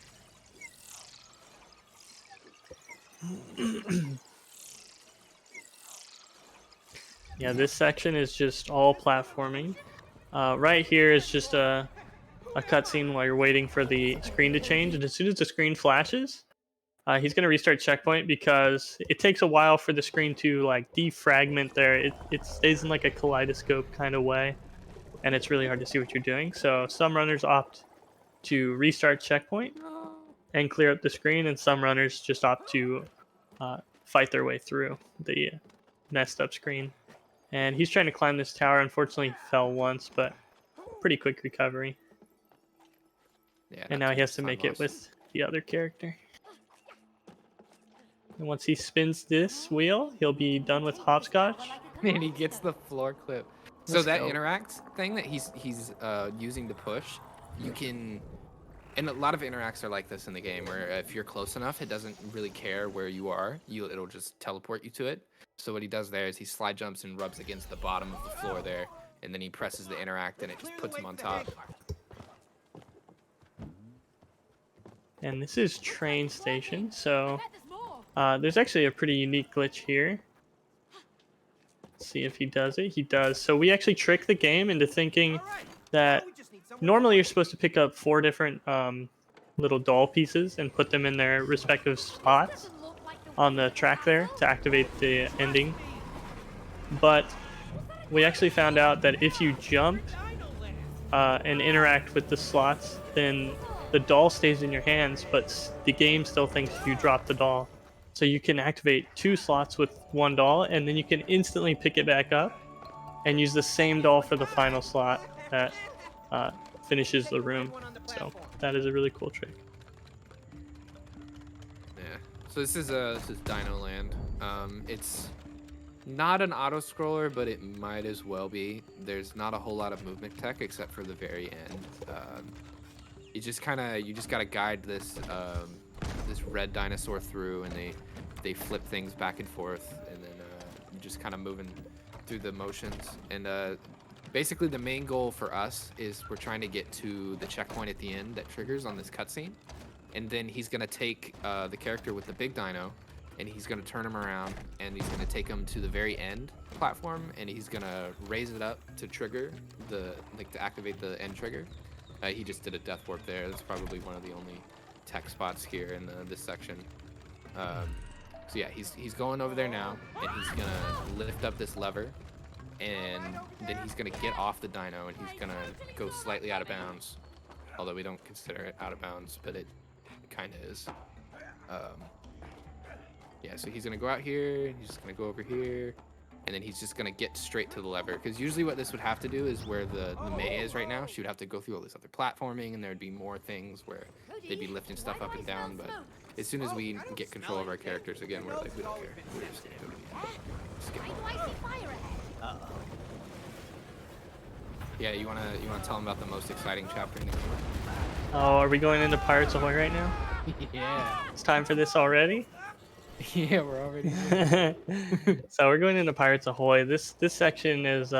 Yeah, this section is just all platforming. Right here is just a cutscene while you're waiting for the screen to change, and as soon as the screen flashes, he's going to restart checkpoint because it takes a while for the screen to like defragment there. It stays in like a kaleidoscope kind of way, and it's really hard to see what you're doing. So some runners opt to restart checkpoint and clear up the screen, and some runners just opt to fight their way through the messed up screen. And he's trying to climb this tower. Unfortunately, he fell once, but pretty quick recovery. Yeah. And not now too he has much to time make it lost. with the other character. And once he spins this wheel, he'll be done with hopscotch. And he gets the floor clip. So Let's that go. interacts thing that he's using to push, you can, and a lot of interacts are like this in the game, where if you're close enough, it doesn't really care where you are. It'll just teleport you to it. So what he does there is he slide jumps and rubs against the bottom of the floor there, and then he presses the interact, and it just puts him on top. And this is train station, so Bet there's more. there's actually a pretty unique glitch here. Let's see if he does it. He does. So we actually trick the game into thinking that normally you're supposed to pick up 4 different little doll pieces and put them in their respective spots Doesn't look like the on the track there to activate the ending. But we actually found out that if you jump and interact with the slots, then the doll stays in your hands, but the game still thinks you dropped the doll. So you can activate 2 slots with 1 doll, and then you can instantly pick it back up and use the same doll for the final slot that finishes the room. So that is a really cool trick. Yeah. So this is Dino Land. It's not an auto scroller, but it might as well be. There's not a whole lot of movement tech except for the very end. You just gotta guide this this red dinosaur through, and they flip things back and forth, and then you just kind of moving through the motions. And basically the main goal for us is we're trying to get to the checkpoint at the end that triggers on this cutscene, and then he's gonna take the character with the big dino, and he's gonna turn him around, and he's gonna take him to the very end platform, and he's gonna raise it up to trigger to activate the end trigger. He just did a death warp there. That's probably one of the only tech spots here in this section. So yeah, he's going over there now, and he's gonna lift up this lever, and then he's gonna get off the dyno, and he's gonna go slightly out of bounds. Although we don't consider it out of bounds, but it kind of is. Yeah, so he's gonna go out here, he's just gonna go over here, and then he's just gonna get straight to the lever. Because usually what this would have to do is where the Mei is right now, she would have to go through all this other platforming, and there would be more things where they'd be lifting stuff up and down. But as soon as we get control of our characters again, we're like, we don't care. We're just gonna go skip. Yeah, you wanna tell them about the most exciting chapter in the game? Oh, are we going into Pirates Ahoy right now? Yeah. It's time for this already? Yeah, we're already. So we're going into Pirates Ahoy. This section is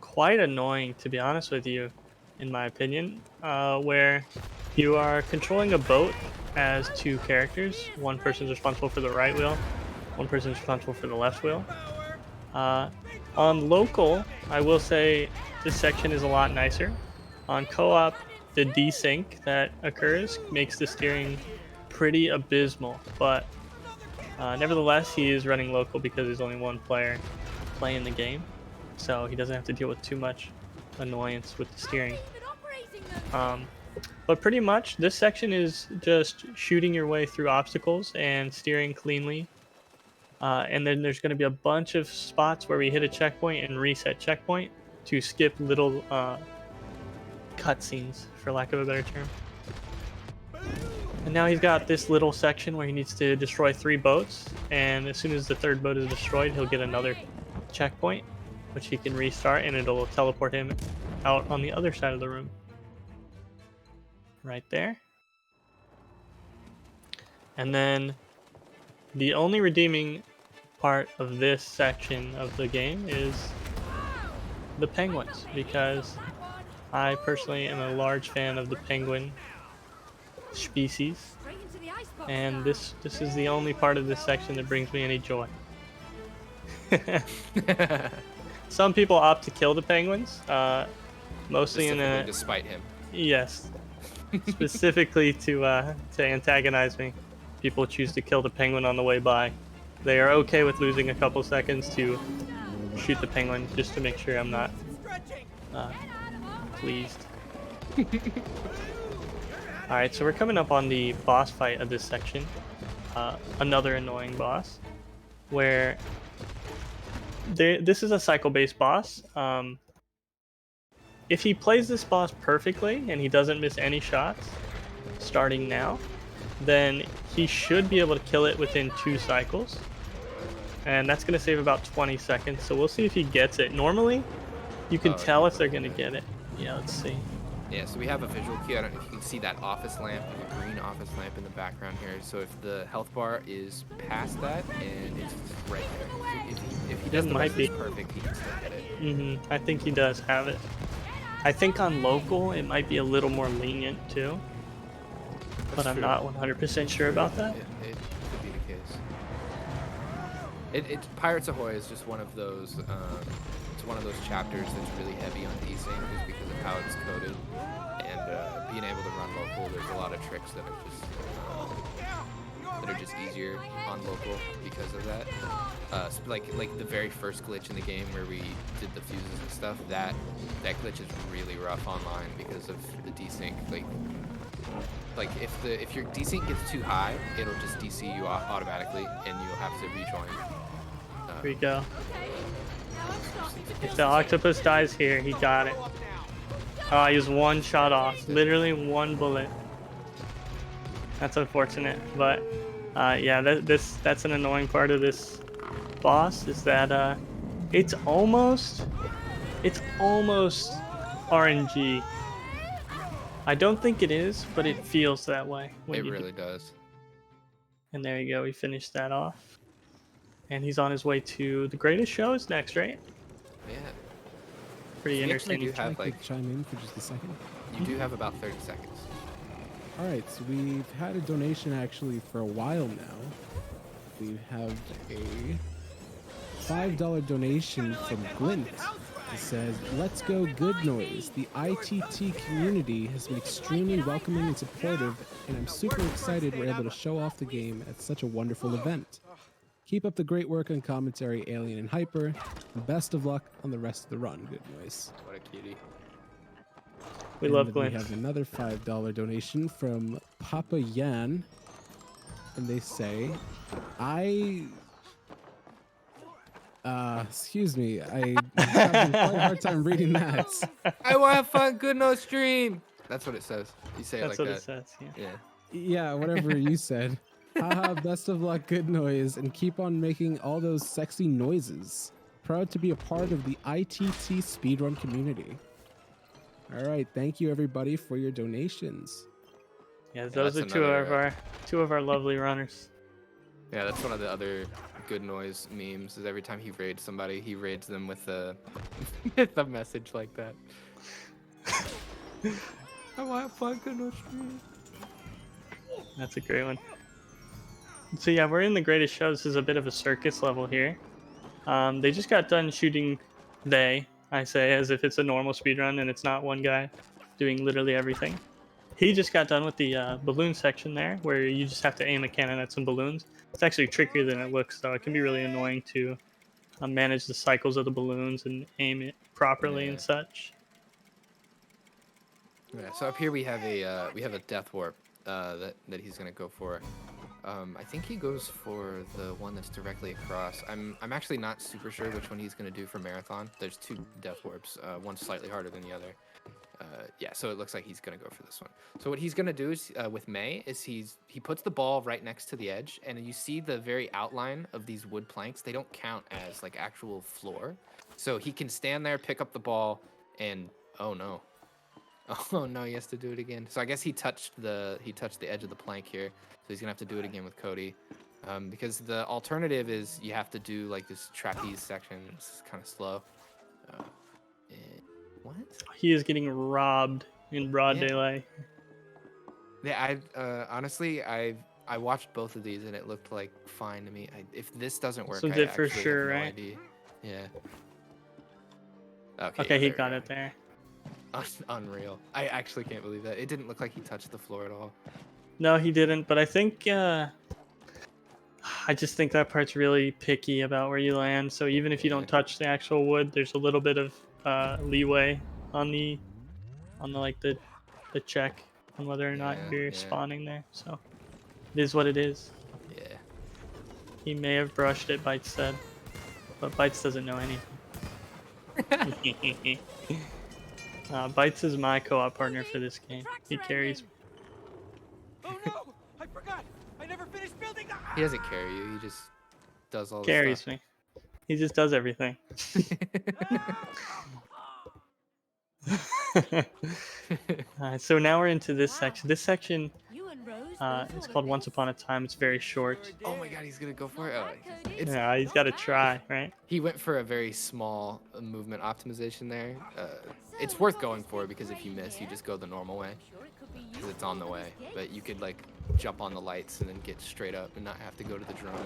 quite annoying, to be honest with you, in my opinion, where you are controlling a boat as two characters. One person is responsible for the right wheel, one person is responsible for the left wheel. On local, I will say this section is a lot nicer. On co-op, the desync that occurs makes the steering pretty abysmal, but nevertheless, he is running local because there's only one player playing the game, so he doesn't have to deal with too much annoyance with the steering. But pretty much, this section is just shooting your way through obstacles and steering cleanly. And then there's going to be a bunch of spots where we hit a checkpoint and reset checkpoint to skip little cutscenes, for lack of a better term. And now he's got this little section where he needs to destroy 3 boats, and as soon as the 3rd boat is destroyed, he'll get another checkpoint, which he can restart, and it'll teleport him out on the other side of the room. Right there. And then the only redeeming part of this section of the game is the penguins, because I personally am a large fan of the penguin species, and this is the only part of this section that brings me any joy. Some people opt to kill the penguins, mostly in a despite him. Yes, specifically to antagonize me. People choose to kill the penguin on the way by. They are okay with losing a couple seconds to shoot the penguin just to make sure I'm not pleased. Alright, so we're coming up on the boss fight of this section. Another annoying boss, where this is a cycle-based boss. If he plays this boss perfectly and he doesn't miss any shots starting now, then he should be able to kill it within 2 cycles. And that's going to save about 20 seconds, so we'll see if he gets it. Normally, you can tell if they're going to get it. Yeah, let's see. Yeah, so we have a visual cue. I don't know if you can see that office lamp, the green office lamp in the background here. So if the health bar is past that, and it's right there. If he does the rest perfect, he can still get it. I think he does have it. I think on local, it might be a little more lenient too. But I'm not 100% sure about that. It could be the case. Pirates Ahoy is just one of those. It's one of those chapters that's really heavy on desync just because of how it's coded, and being able to run local. There's a lot of tricks that are just easier on local because of that. Like the very first glitch in the game where we did the fuses and stuff. That glitch is really rough online because of the desync. Like if your desync gets too high, it'll just DC you off automatically, and you'll have to rejoin. Here we go. If the octopus dies here, he got it. Oh, he was 1 shot off. Literally 1 bullet. That's unfortunate, but yeah, that's an annoying part of this boss, is that it's almost RNG. I don't think it is, but it feels that way. It really does. And there you go, we finished that off. And he's on his way to the greatest show is next, right? Yeah. Pretty We interesting. do have chime in for just a second. You do have about 30 seconds. All right, so we've had a donation actually for a while now. We have a $5 donation from Glint. It says, "Let's go GoodNoise. The ITT community has been extremely welcoming and supportive, and I'm super excited we're able to show off the game at such a wonderful event. Keep up the great work on commentary, Alien and Hyper, and best of luck on the rest of the run, GoodNoise." What a cutie. We And love then Glenn. we have another $5 donation from Papa Yan, and they say, excuse me, I'm having quite a hard time reading that. I want to have fun. GoodNoise stream. That's what it says. You say it That's like what that. it says. Yeah. Yeah. Yeah, whatever you said. Haha, best of luck, GoodNoise, and keep on making all those sexy noises. Proud to be a part of the ITT speedrun community. All right, thank you everybody for your donations. Yeah, those are that's another, two of our lovely runners. Yeah, that's one of the other GoodNoise memes. Is every time he raids somebody, he raids them with a with a message like that. I want fun, GoodNoise stream. That's a great one. So yeah, we're in the greatest show. This is a bit of a circus level here. They just got done shooting. I say as if it's a normal speedrun and it's not one guy doing literally everything. He just got done with the balloon section there, where you just have to aim a cannon at some balloons. It's actually trickier than it looks, though. It can be really annoying to manage the cycles of the balloons and aim it properly and such. Yeah. So up here we have a death warp that he's gonna go for. I think he goes for the one that's directly across. I'm actually not super sure which one he's gonna do for marathon. There's two death warps. One's slightly harder than the other. Yeah, so it looks like he's gonna go for this one. So what he's gonna do is with May is he puts the ball right next to the edge, and you see the very outline of these wood planks. They don't count as like actual floor, so he can stand there, pick up the ball, and oh no, he has to do it again. So I guess he touched the edge of the plank here, so he's gonna have to do it again with Cody, because the alternative is you have to do like this trapeze section. It's kind of slow. What? He is getting robbed in broad daylight. Yeah, honestly, I watched both of these and it looked like fine to me. If this doesn't work, So I did for actually sure, have no right? idea. Yeah. Okay, he there got we it there. go. Unreal. I actually can't believe that. It didn't look like he touched the floor at all. No, he didn't. But I think I just think that part's really picky about where you land. So even if you don't touch the actual wood, there's a little bit of leeway on the check on whether or not you're spawning there. So it is what it is. Yeah. He may have brushed it, Bites said, but Bites doesn't know anything. Bites is my co-op partner for this game. He carries me. Oh no! I forgot! I never finished building the He doesn't carry you. He just does all the Carries stuff. me. He just does everything. So now we're into this section. This section it's called Once Upon a Time. It's very short. Oh my god, he's gonna go for it. Oh, Yeah, he's got to try, right? he went for a very small movement optimization there. It's worth going for because if you miss, you just go the normal way because it's on the way. But you could like jump on the lights and then get straight up and not have to go to the drone.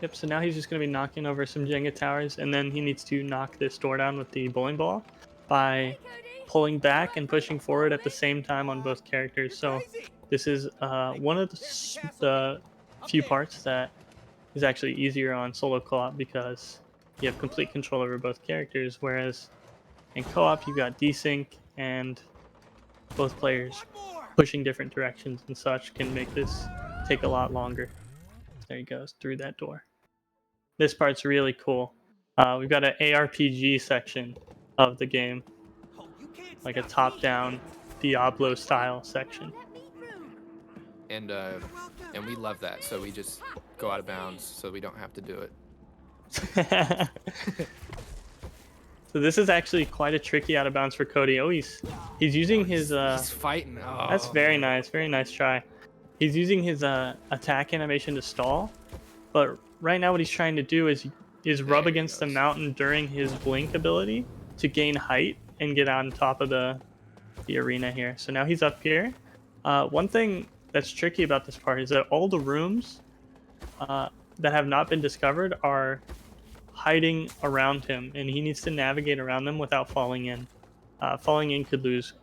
Yep, so now he's just going to be knocking over some Jenga towers, and then he needs to knock this door down with the bowling ball by pulling back and pushing forward at the same time on both characters. So this is one of the few parts that is actually easier on solo co-op because you have complete control over both characters, whereas in co-op you've got desync and both players pushing different directions and such can make this take a lot longer. There he goes through that door. This part's really cool. We've got an ARPG section of the game, like a top-down Diablo style section. And we love that, so we just go out of bounds so we don't have to do it. So this is actually quite a tricky out of bounds for Cody. Oh, he's using his he's fighting. Oh. That's very nice try. He's using his attack animation to stall, but right now what he's trying to do is rub against the mountain during his blink ability to gain height and get on top of the arena here. So now he's up here. One thing that's tricky about this part is that all the rooms that have not been discovered are hiding around him, and he needs to navigate around them without falling in. Falling in could lose,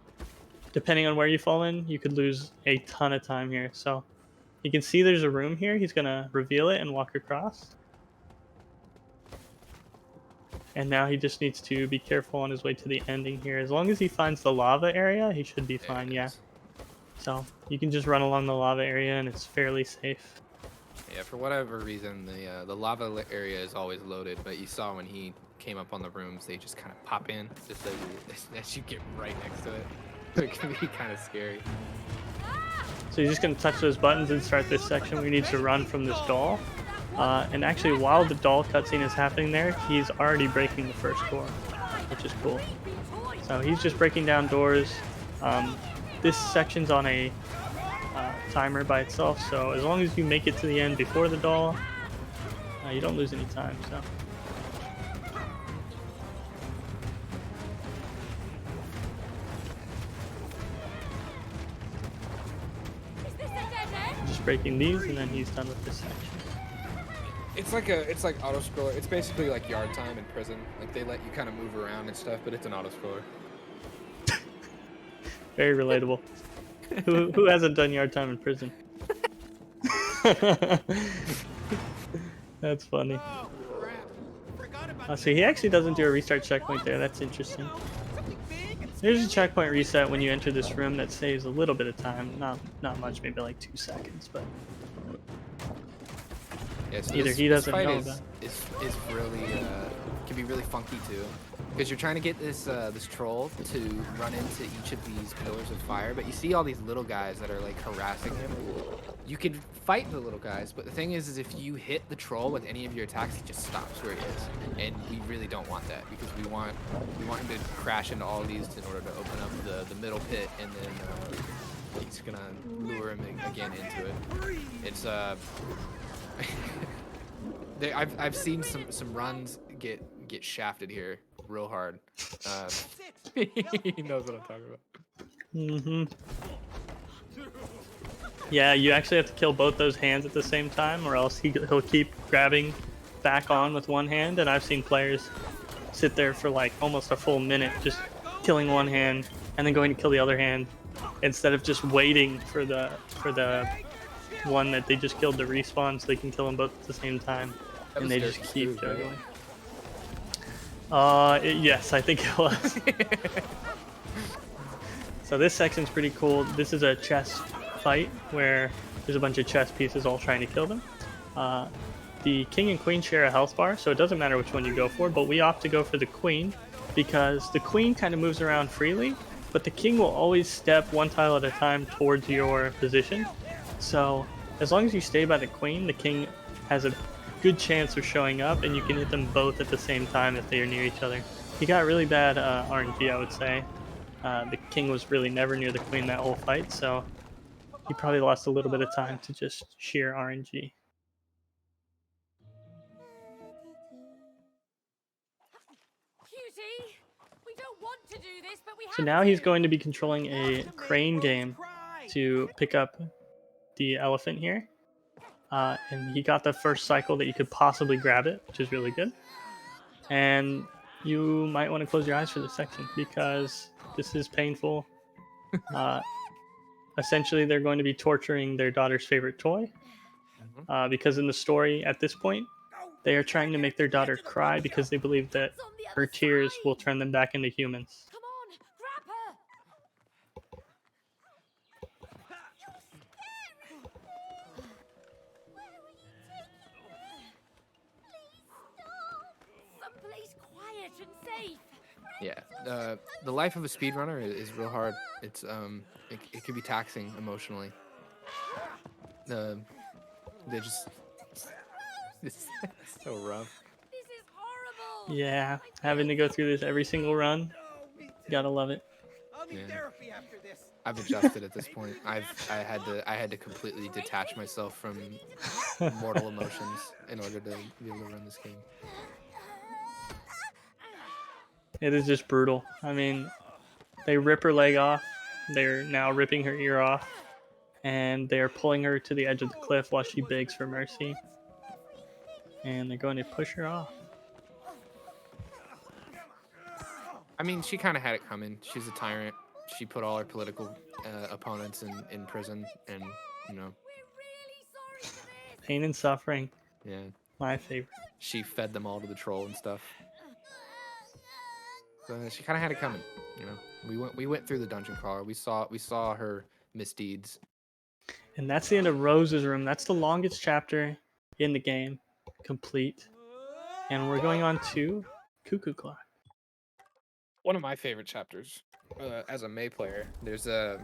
depending on where you fall in, you could lose a ton of time here. So you can see there's a room here. He's gonna reveal it and walk across. And now he just needs to be careful on his way to the ending here. As long as he finds the lava area, he should be fine, yeah. So you can just run along the lava area and it's fairly safe. Yeah, for whatever reason, the lava area is always loaded, but you saw when he came up on the rooms, they just kind of pop in, just as you get right next to it. It can be kind of scary. So you're just going to touch those buttons and start this section where you need to run from this doll. And actually, while the doll cutscene is happening there, he's already breaking the first door, which is cool. So he's just breaking down doors. This section's on a timer by itself, so as long as you make it to the end before the doll, you don't lose any time. So. Just breaking these, and then he's done with this section. It's like auto scroller. It's basically like yard time in prison. Like they let you kind of move around and stuff, but it's an auto scroller. Very relatable. Who hasn't done yard time in prison? That's funny. So he actually doesn't do a restart checkpoint there. That's interesting. There's a checkpoint reset when you enter this room that saves a little bit of time. Not much, maybe like 2 seconds, but yeah, so either he doesn't know that. Is really can be really funky too, because you're trying to get this this troll to run into each of these pillars of fire, but you see all these little guys that are like harassing him. You can fight the little guys, but the thing is if you hit the troll with any of your attacks, he just stops where he is, and we really don't want that, because we want him to crash into all these in order to open up the middle pit, and then he's gonna lure him again into it. It's I've seen some runs get shafted here real hard. He knows what I'm talking about. Mm-hmm. Yeah, you actually have to kill both those hands at the same time, or else he'll keep grabbing back on with one hand. And I've seen players sit there for like almost a full minute just killing one hand and then going to kill the other hand, instead of just waiting for the one that they just killed to respawn so they can kill them both at the same time. And they just keep juggling. Yes, I think it was. So this section's pretty cool. This is a chess fight where there's a bunch of chess pieces all trying to kill them. The king and queen share a health bar, so it doesn't matter which one you go for, but we opt to go for the queen because the queen kind of moves around freely, but the king will always step one tile at a time towards your position. So as long as you stay by the queen, the king has a good chance of showing up, and you can hit them both at the same time if they are near each other. He got really bad RNG, I would say. The king was really never near the queen that whole fight, so he probably lost a little bit of time to just sheer RNG. Cutie, we don't want to do this, but we have So now he's to. going to be controlling a crane game to pick up the elephant here. And he got the first cycle that you could possibly grab it, which is really good. And you might want to close your eyes for this section because this is painful. Essentially, they're going to be torturing their daughter's favorite toy. Because in the story at this point, they are trying to make their daughter cry because they believe that It's on the her other tears will side. turn them back into humans. Come on, grab her. Someplace quiet and safe. Yeah, the life of a speedrunner is real hard. It's it can be taxing emotionally. They just it's so rough. This is horrible. Yeah, having to go through this every single run. Gotta love it. I'll need Yeah. therapy after this. I've adjusted at this point. I had to completely detach myself from mortal emotions in order to be able to run this game. It is just brutal. I mean, they rip her leg off. They're now ripping her ear off. And they're pulling her to the edge of the cliff while she begs for mercy. And they're going to push her off. I mean, she kind of had it coming. She's a tyrant. She put all her political opponents in prison, and you know, Pain and suffering, yeah, my favorite. she fed them all to the troll and stuff. So she kind of had it coming. You know, we went through the dungeon crawler. We saw her misdeeds. And that's the end of Rose's room. That's the longest chapter in the game, complete. And we're going on to Cuckoo Clock. One of my favorite chapters as a May player. There's a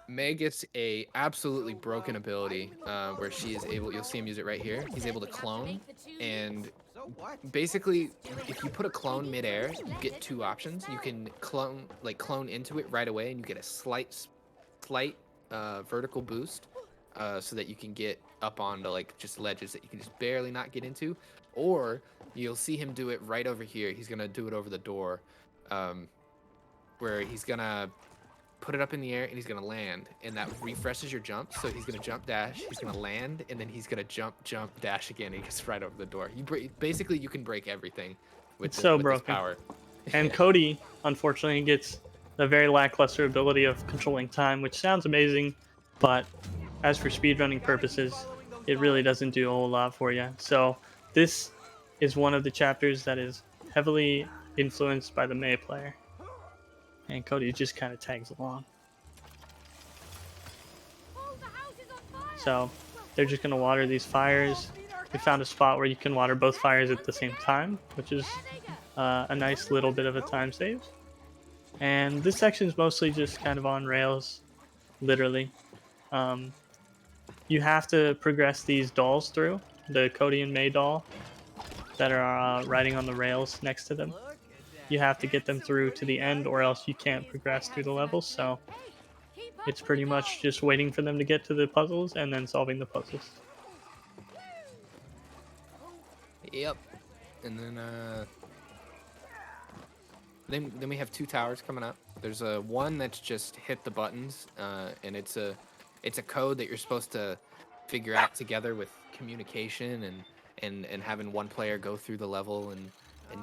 May gets a absolutely broken ability where she is able. You'll see him use it right here. He's able to clone, and basically, if you put a clone midair, you get two options. You can clone into it right away, and you get a slight vertical boost, so that you can get up onto like just ledges that you can just barely not get into, or you'll see him do it right over here. He's gonna do it over the door. Where he's gonna put it up in the air and he's gonna land, and that refreshes your jump. So he's gonna jump dash, he's gonna land, and then he's gonna jump dash again. And he gets right over the door. Basically you can break everything with this power. And Cody, unfortunately, gets a very lackluster ability of controlling time, which sounds amazing, but as for speedrunning purposes, it really doesn't do a whole lot for you. So this is one of the chapters that is heavily influenced by the May player. And Cody just kind of tags along. So they're just going to water these fires. We found a spot where you can water both fires at the same time, which is a nice little bit of a time save. And this section is mostly just kind of on rails, literally. You have to progress these dolls through, the Cody and May doll that are riding on the rails next to them. You have to get them through to the end, or else you can't progress through the levels. So it's pretty much just waiting for them to get to the puzzles and then solving the puzzles. Yep. And then we have two towers coming up. There's one that's just hit the buttons, and it's a code that you're supposed to figure out together with communication and having one player go through the level and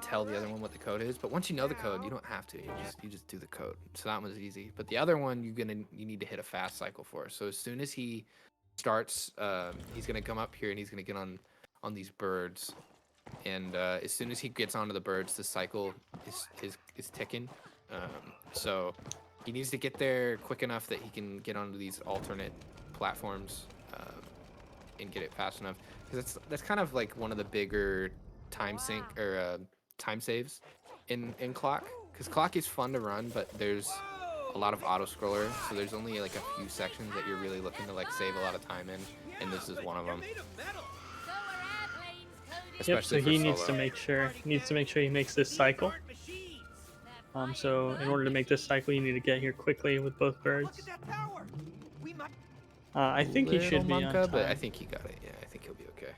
tell the other one what the code is. But once you know the code, you don't have to. You just do the code. So that one's easy. But the other one, you need to hit a fast cycle for. So as soon as he starts, he's gonna come up here and he's gonna get on these birds. And as soon as he gets onto the birds, the cycle is ticking. So he needs to get there quick enough that he can get onto these alternate platforms and get it fast enough. Because that's kind of like one of the bigger time saves in Clock. Because Clock is fun to run, but there's a lot of auto scroller, so there's only like a few sections that you're really looking to like save a lot of time in, and this is one of them. Yep, so he needs to make sure he makes this cycle. So in order to make this cycle, you need to get here quickly with both birds. I think he should be on time. But I think he got it. Yeah, I think he'll be okay.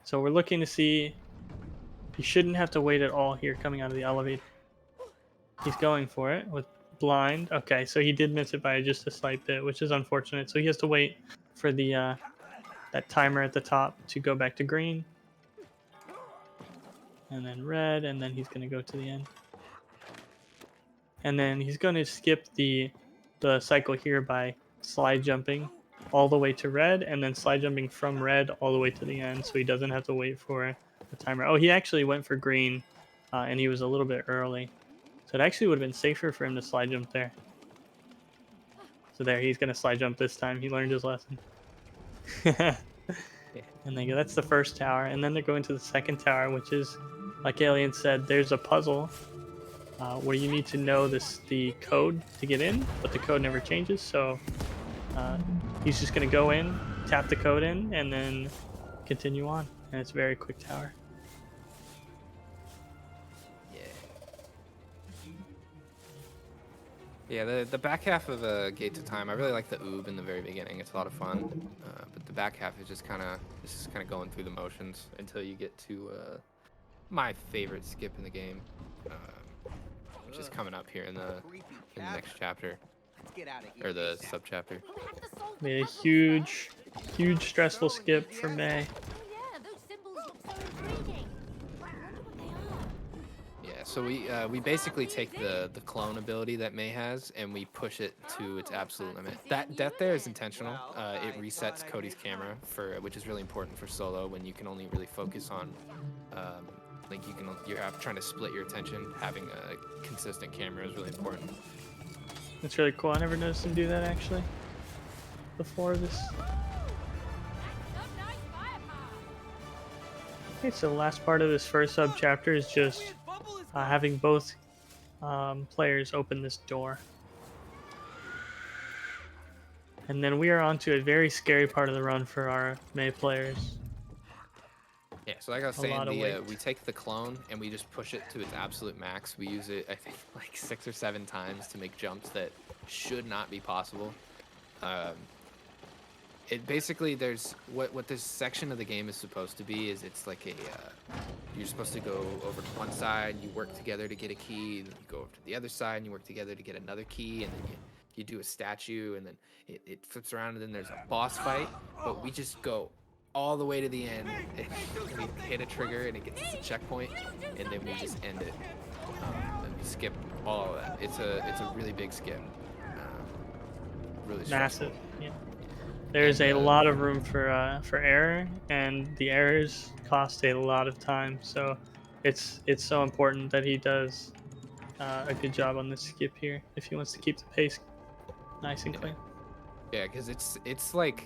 So we're looking to see. He shouldn't have to wait at all here coming out of the elevator. He's going for it with blind. Okay, so he did miss it by just a slight bit, which is unfortunate. So he has to wait for the that timer at the top to go back to green. And then red, and then he's going to go to the end. And then he's going to skip the cycle here by slide jumping all the way to red, and then slide jumping from red all the way to the end, so he doesn't have to wait for the timer. Oh, he actually went for green, and he was a little bit early. So it actually would have been safer for him to slide jump there. So there, he's going to slide jump this time. He learned his lesson. And they go, that's the first tower. And then they're going to the second tower, which is, like Alien said, there's a puzzle where you need to know the code to get in, but the code never changes. So he's just going to go in, tap the code in, and then continue on. And it's a very quick tower. Yeah, the back half of Gate to Time, I really like the oob in the very beginning. It's a lot of fun, but the back half is just kind of going through the motions until you get to my favorite skip in the game, which is coming up here in the next chapter, or the sub chapter. Made a huge stressful skip for May. So we basically take the clone ability that Mei has and we push it to its absolute limit. That death there is intentional. It resets Cody's camera which is really important for solo when you can only really focus on like you're trying to split your attention. Having a consistent camera is really important. That's really cool. I never noticed him do that actually before this. Okay, so the last part of this first sub chapter is just having both players open this door. And then we are on to a very scary part of the run for our Mei players. Yeah, so like I was A lot of saying, weight. we take the clone and we just push it to its absolute max. We use it, I think, like 6 or 7 times to make jumps that should not be possible. It basically, there's what this section of the game is supposed to be is it's like you're supposed to go over to one side, you work together to get a key, and then you go over to the other side and you work together to get another key, and then you do a statue, and then it flips around, and then there's a boss fight. But we just go all the way to the end, and we hit a trigger, and it gets us a checkpoint, and then we just end it. And we skip all of that. It's a really big skip. Really stressful. Massive. Yeah. There's a lot of room for error, and the errors cost a lot of time. So it's so important that he does a good job on this skip here if he wants to keep the pace nice and clean. Yeah, because it's like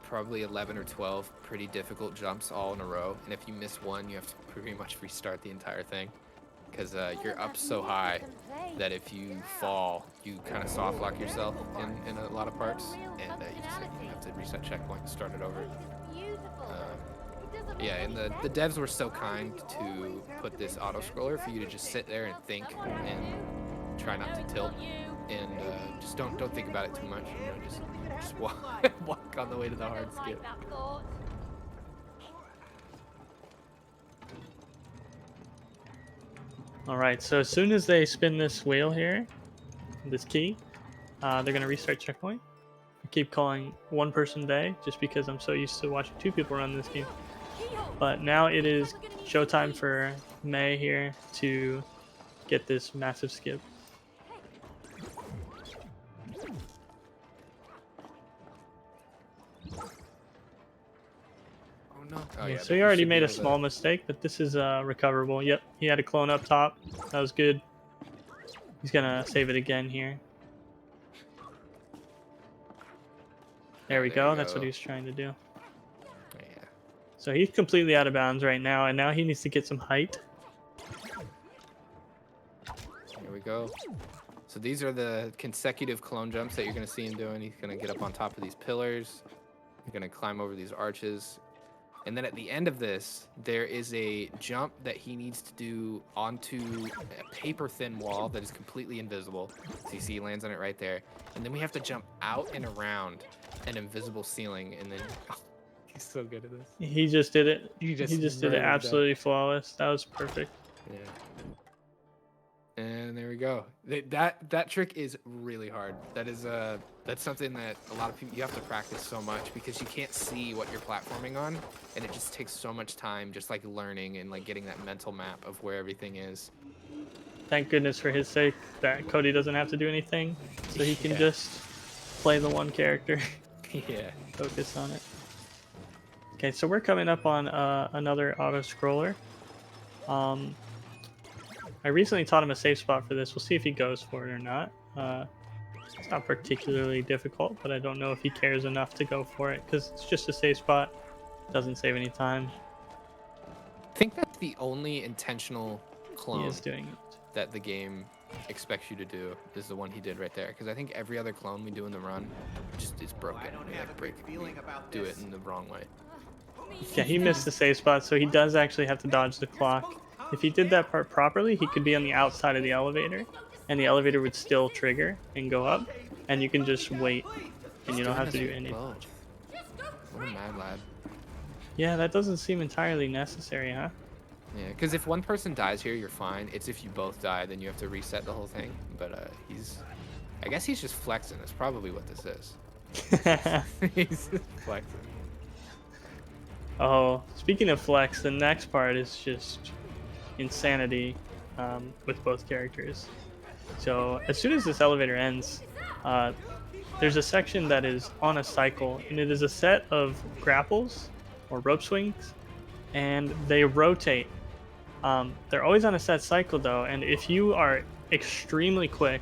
probably 11 or 12 pretty difficult jumps all in a row, and if you miss one, you have to pretty much restart the entire thing, because you're up so high that if you fall, you kind of soft lock yourself in a lot of parts, and you have to reset checkpoint and start it over. Yeah, and the devs were so kind to put this auto scroller for you to just sit there and think and try not to tilt, and just don't think about it too much. You know, just walk on the way to the hard skip. All right, so as soon as they spin this wheel here, this key, they're gonna restart checkpoint. I keep calling one person day just because I'm so used to watching 2 people run this game. But now it is showtime for Mei here to get this massive skip. Oh no! Oh, Yeah, yeah, so he you already should be made a able to- small mistake, but this is recoverable. Yep, he had a clone up top. That was good. He's gonna save it again here. There we go. That's what he was trying to do. Yeah. So he's completely out of bounds right now, and now he needs to get some height. Here we go. So these are the consecutive clone jumps that you're going to see him doing. He's going to get up on top of these pillars. He's going to climb over these arches. And then at the end of this, there is a jump that he needs to do onto a paper-thin wall that is completely invisible. So you see he lands on it right there. And then we have to jump out and around an invisible ceiling. And then he's so good at this. He just did it. He He just just did it murdered that. absolutely flawless. That was perfect. Yeah. And there we go. That trick is really hard. That's something that a lot of people, you have to practice so much because you can't see what you're platforming on, and it just takes so much time just like learning and like getting that mental map of where everything is. Thank goodness for his sake that Cody doesn't have to do anything, so he can Yeah. just play the one character. Yeah. Focus on it. Okay, so we're coming up on another auto scroller. I recently taught him a safe spot for this. We'll see if he goes for it or not. It's not particularly difficult, but I don't know if he cares enough to go for it because it's just a safe spot. Doesn't save any time. I think that's the only intentional He clone is doing it. that the game expects you to do is the one he did right there. Because I think every other clone we do in the run just is broken. We like do it in the wrong way. Yeah, he missed the safe spot, so he does actually have to dodge the clock. If he did that part properly, he could be on the outside of the elevator, and the elevator would still trigger and go up, and you can just wait, and you don't have to do anything. Both. What a mad lad. Yeah, that doesn't seem entirely necessary, huh? Yeah, because if one person dies here, you're fine. It's if you both die, then you have to reset the whole thing. But I guess he's just flexing. That's probably what this is. He's just flexing. Oh, speaking of flex, the next part is just insanity with both characters. So as soon as this elevator ends, there's a section that is on a cycle, and it is a set of grapples or rope swings, and they rotate. They're always on a set cycle though, and if you are extremely quick,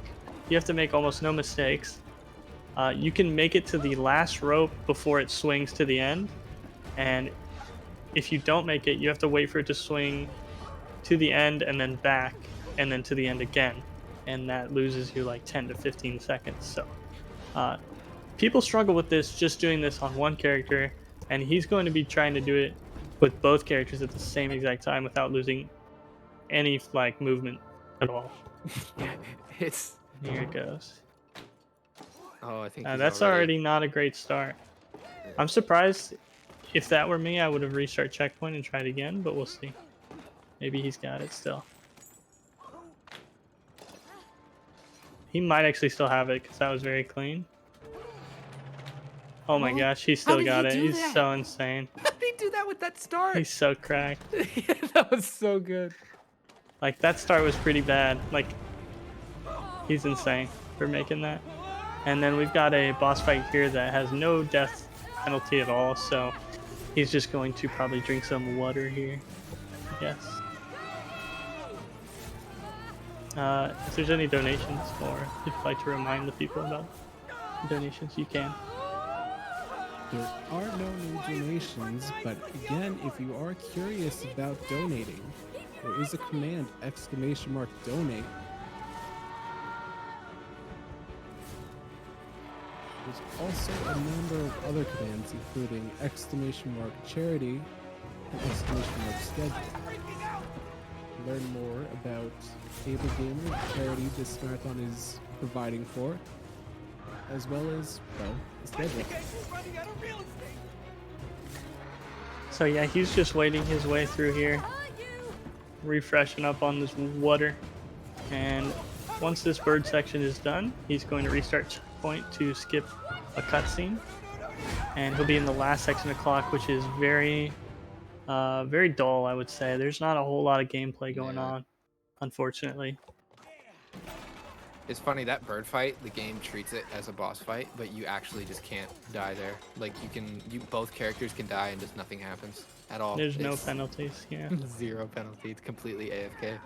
you have to make almost no mistakes. You can make it to the last rope before it swings to the end, and if you don't make it, you have to wait for it to swing to the end and then back and then to the end again, and that loses you like 10 to 15 seconds. So people struggle with this, just doing this on one character, and he's going to be trying to do it with both characters at the same exact time without losing any like movement at all. It's Here it goes. oh, I think That's already not a great start. I'm surprised. If that were me, I would have restart checkpoint and tried again, but we'll see. Maybe he's got it still. He might actually still have it because that was very clean. Oh my gosh, he still got it. He's so insane. How did he do that with that start? He's so cracked. That was so good. Like, that start was pretty bad. Like, he's insane for making that. And then we've got a boss fight here that has no death penalty at all, so he's just going to probably drink some water here, I guess. If there's any donations, or if you'd like to remind the people about donations, you can. There are no new donations, but again, if you are curious about donating, there is a command, !donate. There's also a number of other commands, including !charity and !schedule. Learn more about Able Gamer, the charity this marathon is providing for, as well as, well, the schedule. So yeah, he's just wading his way through here, refreshing up on this water, and once this bird section is done, he's going to restart checkpoint to skip a cutscene, and he'll be in the last section of clock, which is very dull, I would say. There's not a whole lot of gameplay going on, unfortunately. It's funny, that bird fight, the game treats it as a boss fight, but you actually just can't die there. Like, both characters can die and just nothing happens at all. There's no penalties, yeah. Zero penalty. It's completely AFK.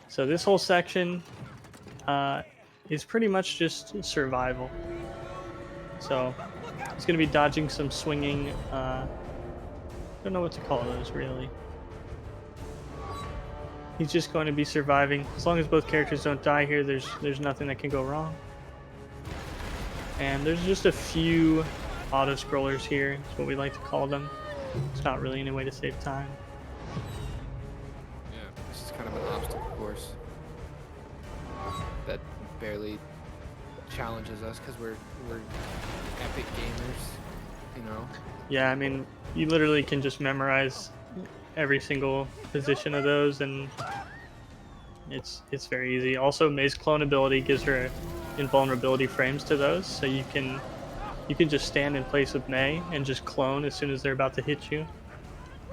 So this whole section is pretty much just survival. So he's going to be dodging some swinging, I don't know what to call those really. He's just going to be surviving. As long as both characters don't die here, there's nothing that can go wrong. And there's just a few auto-scrollers here, is what we like to call them. It's not really any way to save time. Yeah, this is kind of an obstacle course that barely challenges us because we're epic gamers, you know? Yeah, I mean, you literally can just memorize every single position of those, and it's very easy. Also, May's clone ability gives her invulnerability frames to those, so you can just stand in place of May and just clone as soon as they're about to hit you,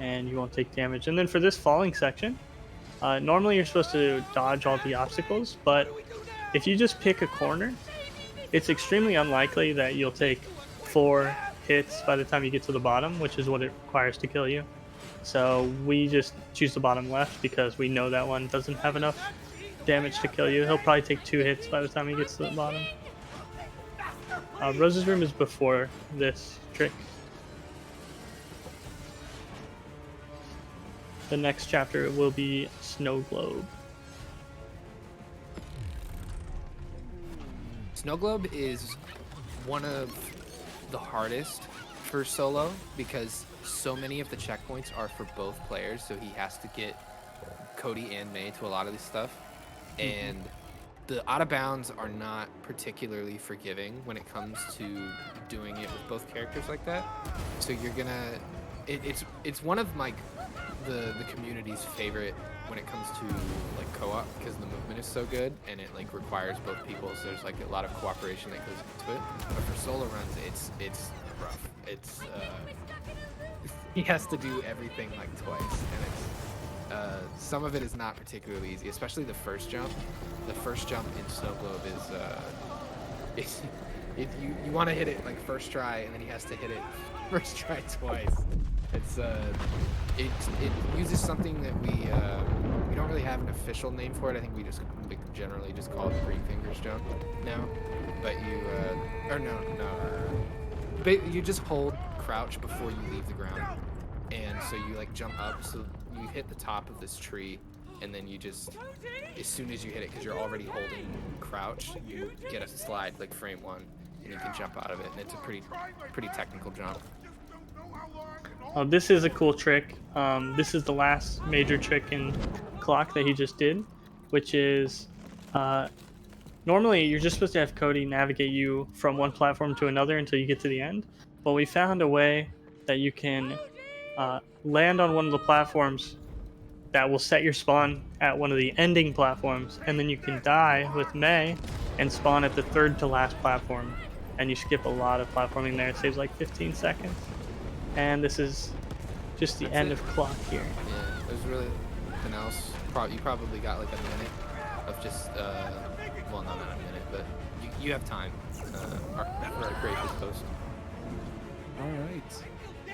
and you won't take damage. And then for this falling section, normally you're supposed to dodge all the obstacles, but if you just pick a corner, it's extremely unlikely that you'll take 4 hits by the time you get to the bottom, which is what it requires to kill you. So we just choose the bottom left because we know that one doesn't have enough damage to kill you. He'll probably take 2 hits by the time he gets to the bottom. Rose's room is before this trick. The next chapter will be Snow Globe. Snow Globe is one of the hardest for solo because so many of the checkpoints are for both players, so he has to get Cody and May to a lot of this stuff. And the out of bounds are not particularly forgiving when it comes to doing it with both characters like that. So you're gonna, it's one of like the community's favorite when it comes to like co-op because the movement is so good and it like requires both people. So there's like a lot of cooperation that goes into it. But for solo runs, it's rough. It's he has to do everything like twice, and Some of it is not particularly easy, especially the first jump. The first jump in Snow Globe is you want to hit it like first try, and then he has to hit it first try twice. It's it uses something that we don't really have an official name for it. I think we just generally just call it Green Fingers jump now. But but you just hold crouch before you leave the ground, and so you like jump up, so you hit the top of this tree, and then you just, as soon as you hit it, because you're already holding crouch, you get a slide like frame 1, and you can jump out of it, and it's a pretty technical jump. Oh, this is a cool trick. This is the last major trick in Clock that he just did, which is normally you're just supposed to have Cody navigate you from one platform to another until you get to the end, but we found a way that you can land on one of the platforms that will set your spawn at one of the ending platforms, and then you can die with May and spawn at the third to last platform, and you skip a lot of platforming there. It saves like 15 seconds. And this is just the end of Clock here. Yeah, there's really nothing else. You probably got like a minute of just, well, not a minute, but you have time for a gracious host. All right.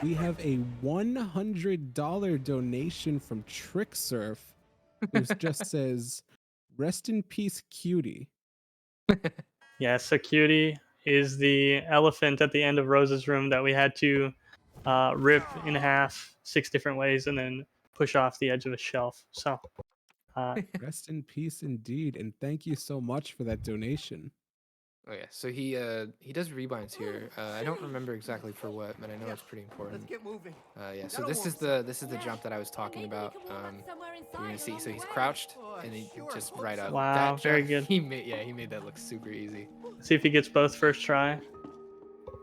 We have a $100 donation from TrickSurf, who just says, "Rest in peace, cutie." Yeah, so Cutie is the elephant at the end of Rose's room that we had to rip in half 6 different ways and then push off the edge of a shelf. So Rest in peace indeed, and thank you so much for that donation. Oh yeah, so he does rebinds here. I don't remember exactly for what, but I know it's pretty important. Let's get moving. Yeah, so this is the jump that I was talking about. You're gonna see, so he's crouched and he just right up. Wow, That very jump, good. He made that look super easy. see if he gets both first try.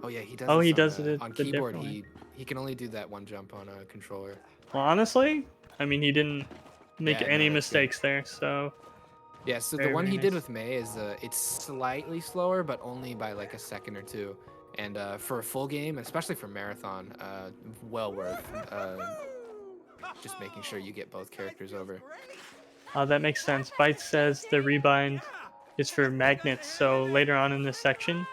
Oh yeah, he does. Oh, this he on, does it on the keyboard. different way. He can only do that one jump on a controller. Well, honestly, I mean, he didn't make Yeah, any no, that's good. mistakes there, so Yeah, so the Very, one very he did nice. with May is it's slightly slower, but only by like a second or two. And for a full game, especially for marathon, well worth just making sure you get both characters over. that makes sense. Byte says the rebind is for magnets, so later on in this section,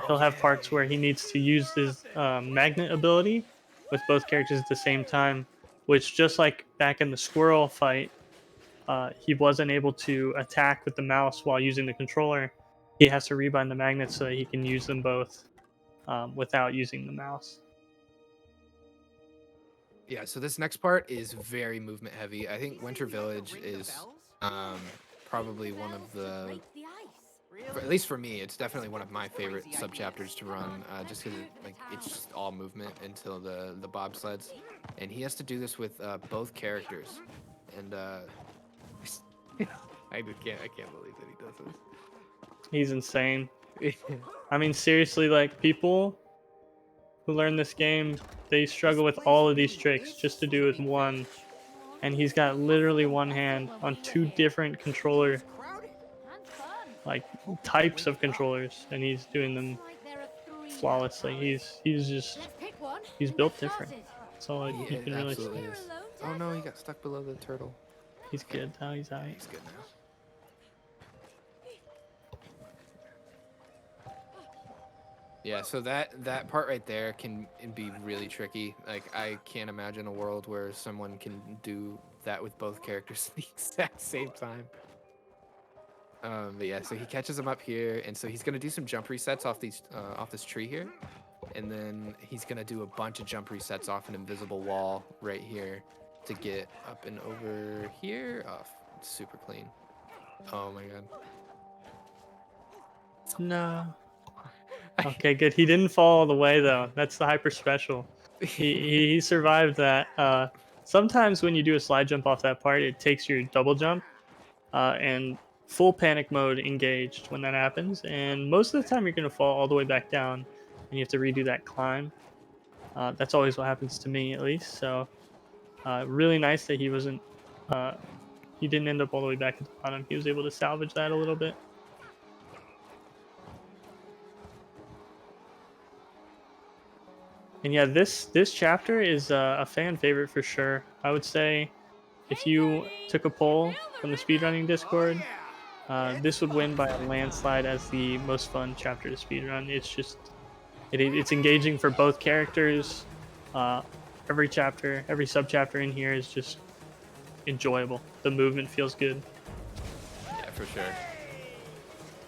he'll have parts where he needs to use his magnet ability with both characters at the same time, which just like back in the squirrel fight, he wasn't able to attack with the mouse while using the controller. He has to rebind the magnets so that he can use them both without using the mouse. Yeah, so this next part is very movement heavy. I think Winter Village is probably one of the, at least for me, it's definitely one of my favorite subchapters to run, just because it's just all movement until the bobsleds, and he has to do this with both characters, and I can't believe that he does this. He's insane. I mean, seriously, like people who learn this game, they struggle with all of these tricks just to do with one. And he's got literally one hand on 2 different controller, like types of controllers, and he's doing them flawlessly. He's built different. That's all you Yeah, can it really absolutely say. is. Oh no, he got stuck below the turtle. He's good now. He's out. He's good now. Yeah, so that part right there can be really tricky. Like, I can't imagine a world where someone can do that with both characters at the exact same time. But yeah, so he catches him up here, and so he's gonna do some jump resets off this tree here, and then he's gonna do a bunch of jump resets off an invisible wall right here to get up and over here. Oh, super clean. Oh my god. No. Okay, good. He didn't fall all the way though. That's the hyper special. He survived that. Sometimes when you do a slide jump off that part, it takes your double jump and full panic mode engaged when that happens. And most of the time, you're gonna fall all the way back down, and you have to redo that climb. That's always what happens to me, at least. So really nice that he wasn't. He didn't end up all the way back at the bottom. He was able to salvage that a little bit. And yeah, this chapter is a fan favorite for sure. I would say if you took a poll from the speedrunning Discord, this would win by a landslide as the most fun chapter to speedrun. It's just it's engaging for both characters. Every chapter, every sub-chapter in here is just enjoyable. The movement feels good. Yeah, for sure.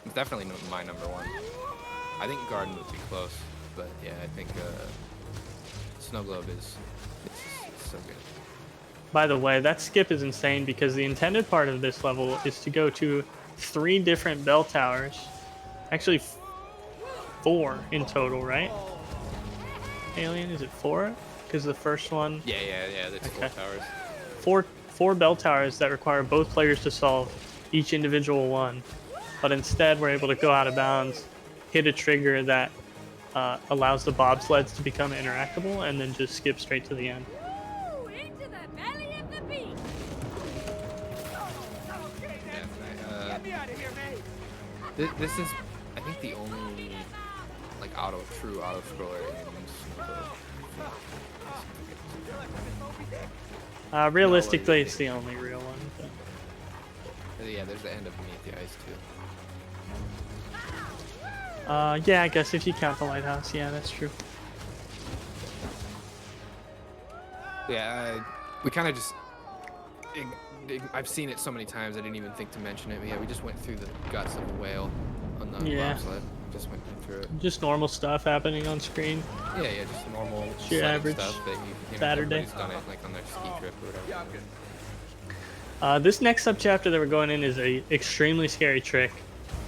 It's definitely my number one. I think Garden would be close, but yeah, I think Snow Globe is it's so good. By the way, that skip is insane because the intended part of this level is to go to 3 different bell towers. Actually, 4 in total, right? Alien, is it 4? Because the first one... Yeah, that's Okay. 4 towers. Four bell towers that require both players to solve each individual one. But instead, we're able to go out of bounds, hit a trigger that allows the bobsleds to become interactable, and then just skip straight to the end. Ooh, into the belly of the beast. Get me out of here, May. This is, I think, the only like true auto scroller in Snow Globe. Realistically, it's the only real one. But... Yeah, there's the end of Beneath the Ice too. Yeah, I guess if you count the lighthouse, yeah, that's true. Yeah, we kind of just. I've seen it so many times I didn't even think to mention it. But yeah, we just went through the guts of a whale on the bobsled. Just went through it. Just normal stuff happening on screen. Yeah, just normal Your sledding average stuff that you know, Saturday. everybody's done it like on their ski trip or whatever. Yeah, I'm good. This next sub-chapter that we're going in is a extremely scary trick.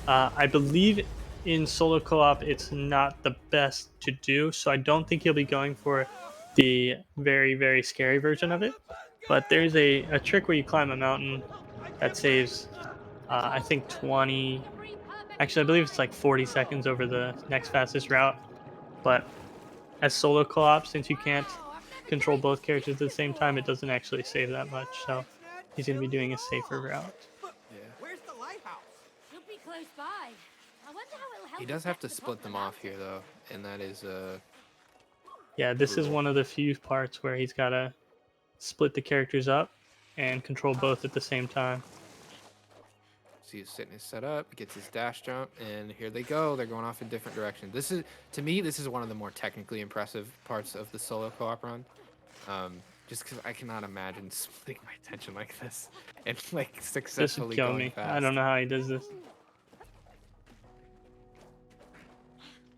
I believe in solo co-op it's not the best to do, so I don't think you'll be going for the very, very scary version of it. But there's a trick where you climb a mountain that saves, I think 20... Actually, I believe it's like 40 seconds over the next fastest route. But as solo co-op, since you can't control both characters at the same time, it doesn't actually save that much. So he's going to be doing a safer route. Where's the lighthouse? Should be close by. I wonder how it'll help. He does have to split them off here though, and that is Yeah, this is one of the few parts where he's got to split the characters up and control both at the same time. see he's setting his set up, gets his dash jump, and here they go. They're going off in different directions. This is, to me, this is one of the more technically impressive parts of the solo co-op run. Just because I cannot imagine splitting my attention like this and like This successfully would kill going me. fast. I don't know how he does this.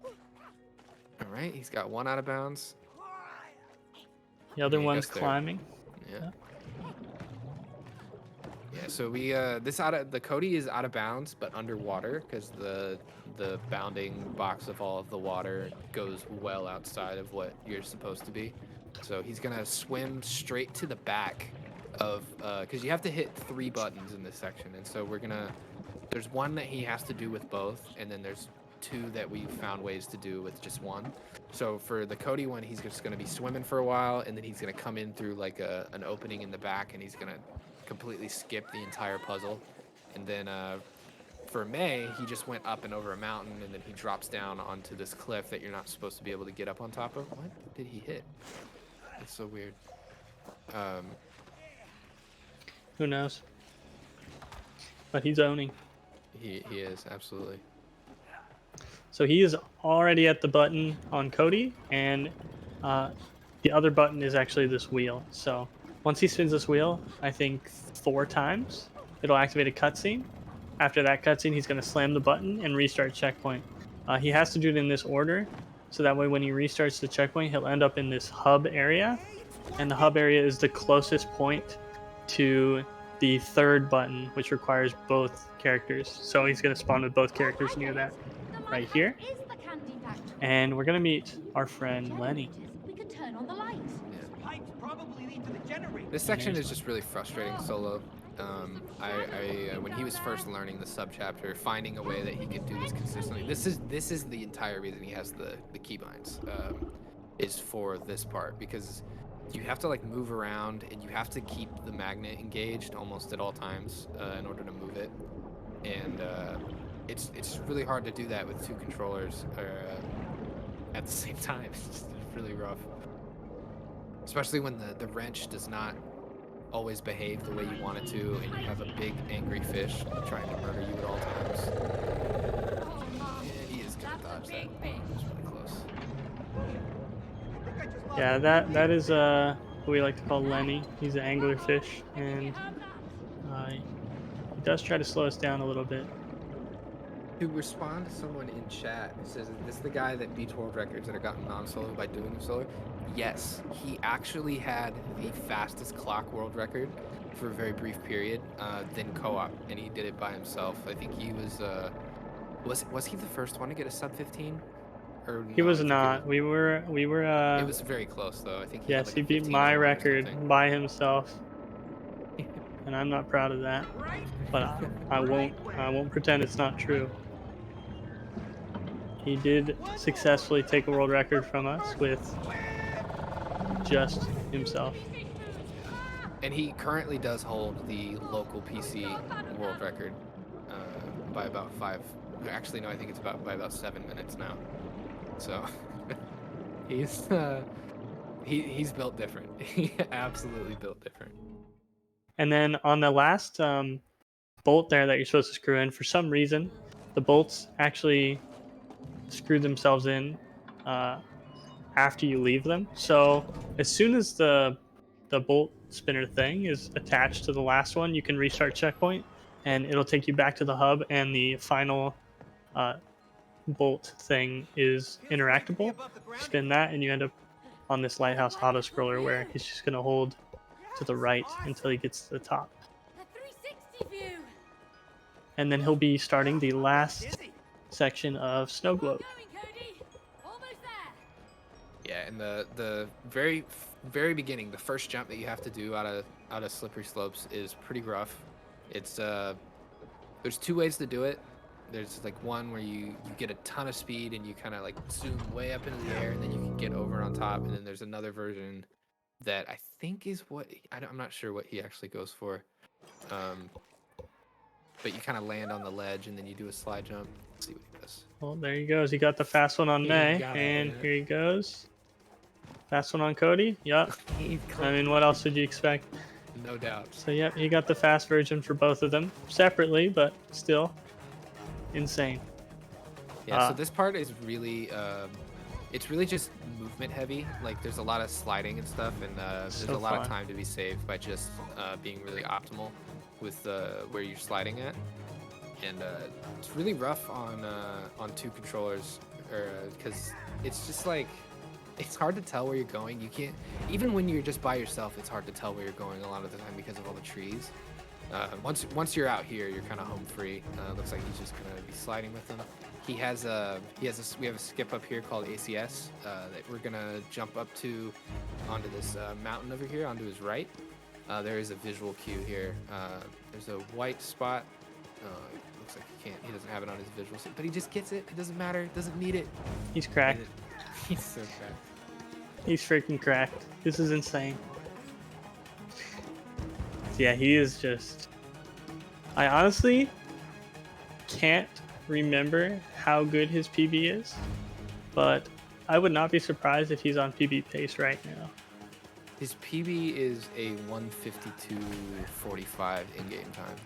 All right, he's got one out of bounds. The other Yeah, one's gets there. climbing. Yeah. Yeah, so we the Cody is out of bounds but underwater because the bounding box of all of the water goes well outside of what you're supposed to be. So he's gonna swim straight to the back of because you have to hit 3 buttons in this section, and so there's one that he has to do with both, and then there's 2 that we found ways to do with just one. So for the Cody one, he's just gonna be swimming for a while, and then he's gonna come in through like an opening in the back, and he's gonna completely skip the entire puzzle. And then for May, he just went up and over a mountain, and then he drops down onto this cliff that you're not supposed to be able to get up on top of. What did he hit? That's so weird. Who knows? But he's owning. He is, absolutely. So he is already at the button on Cody, and the other button is actually this wheel. So once he spins this wheel, I think 4 times, it'll activate a cutscene. After that cutscene, he's going to slam the button and restart checkpoint. He has to do it in this order, so that way when he restarts the checkpoint, he'll end up in this hub area, and the hub area is the closest point to the 3rd button, which requires both characters. So he's going to spawn with both characters near that, right here. Is the candy factory? And we're going to meet our friend Lenny. We could turn on the lights. Pipes probably lead to the generator. This section is just really frustrating solo. When he was first learning the subchapter, finding a way that he could do this consistently. This is the entire reason he has the keybinds, is for this part, because you have to like move around and you have to keep the magnet engaged almost at all times in order to move it, and it's really hard to do that with 2 controllers at the same time. It's just really rough, especially when the wrench does not always behave the way you want it to, and you have a big angry fish trying to murder you at all times. And he is gonna dodge that. It's really close. Yeah, that is what we like to call Lenny. He's an anglerfish, and he does try to slow us down a little bit. To respond to someone in chat who says, is this the guy that beats world records that are gotten non-solo by doing solo? Yes, he actually had the fastest clock world record for a very brief period, then co-op, and he did it by himself. I think he was he the first one to get a sub 15? Or He no, was I think not. We were. It was very close though. I think he had Yes, like he a beat 15:01 my or record something. by himself, and I'm not proud of that. But I won't pretend it's not true. He did successfully take a world record from us with just himself. And he currently does hold the local PC world record by about 5. Actually, no, I think it's by about 7 minutes now. So he's he's built different. He absolutely built different. And then on the last bolt there that you're supposed to screw in, for some reason, the bolts actually screw themselves in after you leave them. So as soon as the bolt spinner thing is attached to the last one, you can restart checkpoint, and it'll take you back to the hub, and the final bolt thing is interactable. Spin that, and you end up on this lighthouse auto scroller where he's just going to hold to the right until he gets to the top. A 360 view. And then he'll be starting the last section of Snow Globe. Going, Cody. Almost there. Yeah, and the very beginning, the first jump that you have to do out of slippery slopes is pretty rough. It's there's 2 ways to do it. There's like one where you get a ton of speed and you kind of like zoom way up into the air, and then you can get over on top. And then there's another version that I think is what I'm not sure what he actually goes for. But you kind of land on the ledge and then you do a slide jump. Let's see what he does. Well, there he goes. He got the fast one on May, and here he goes. Fast one on Cody. Yup. I mean, what else would you expect? No doubt. So, yep, he got the fast version for both of them separately, but still insane. Yeah, so this part is really, it's really just movement heavy. Like, there's a lot of sliding and stuff, and there's So a lot fun. of time to be saved by just being really optimal with where you're sliding at. And it's really rough on 2 controllers, because it's just like, it's hard to tell where you're going. You can't, even when you're just by yourself, it's hard to tell where you're going a lot of the time because of all the trees. Once you're out here, you're kind of home free. Looks like he's just gonna be sliding with them. We have a skip up here called ACS that we're gonna jump up to onto this mountain over here onto his right. There is a visual cue here. There's a white spot. Looks like he doesn't have it on his visual, but he just gets it. It doesn't matter. Doesn't need it. He's cracked. He's so cracked. He's freaking cracked. This is insane. Yeah, he is just... I honestly can't remember how good his PB is, but I would not be surprised if he's on PB pace right now. His PB is a 1:52:45 in-game time.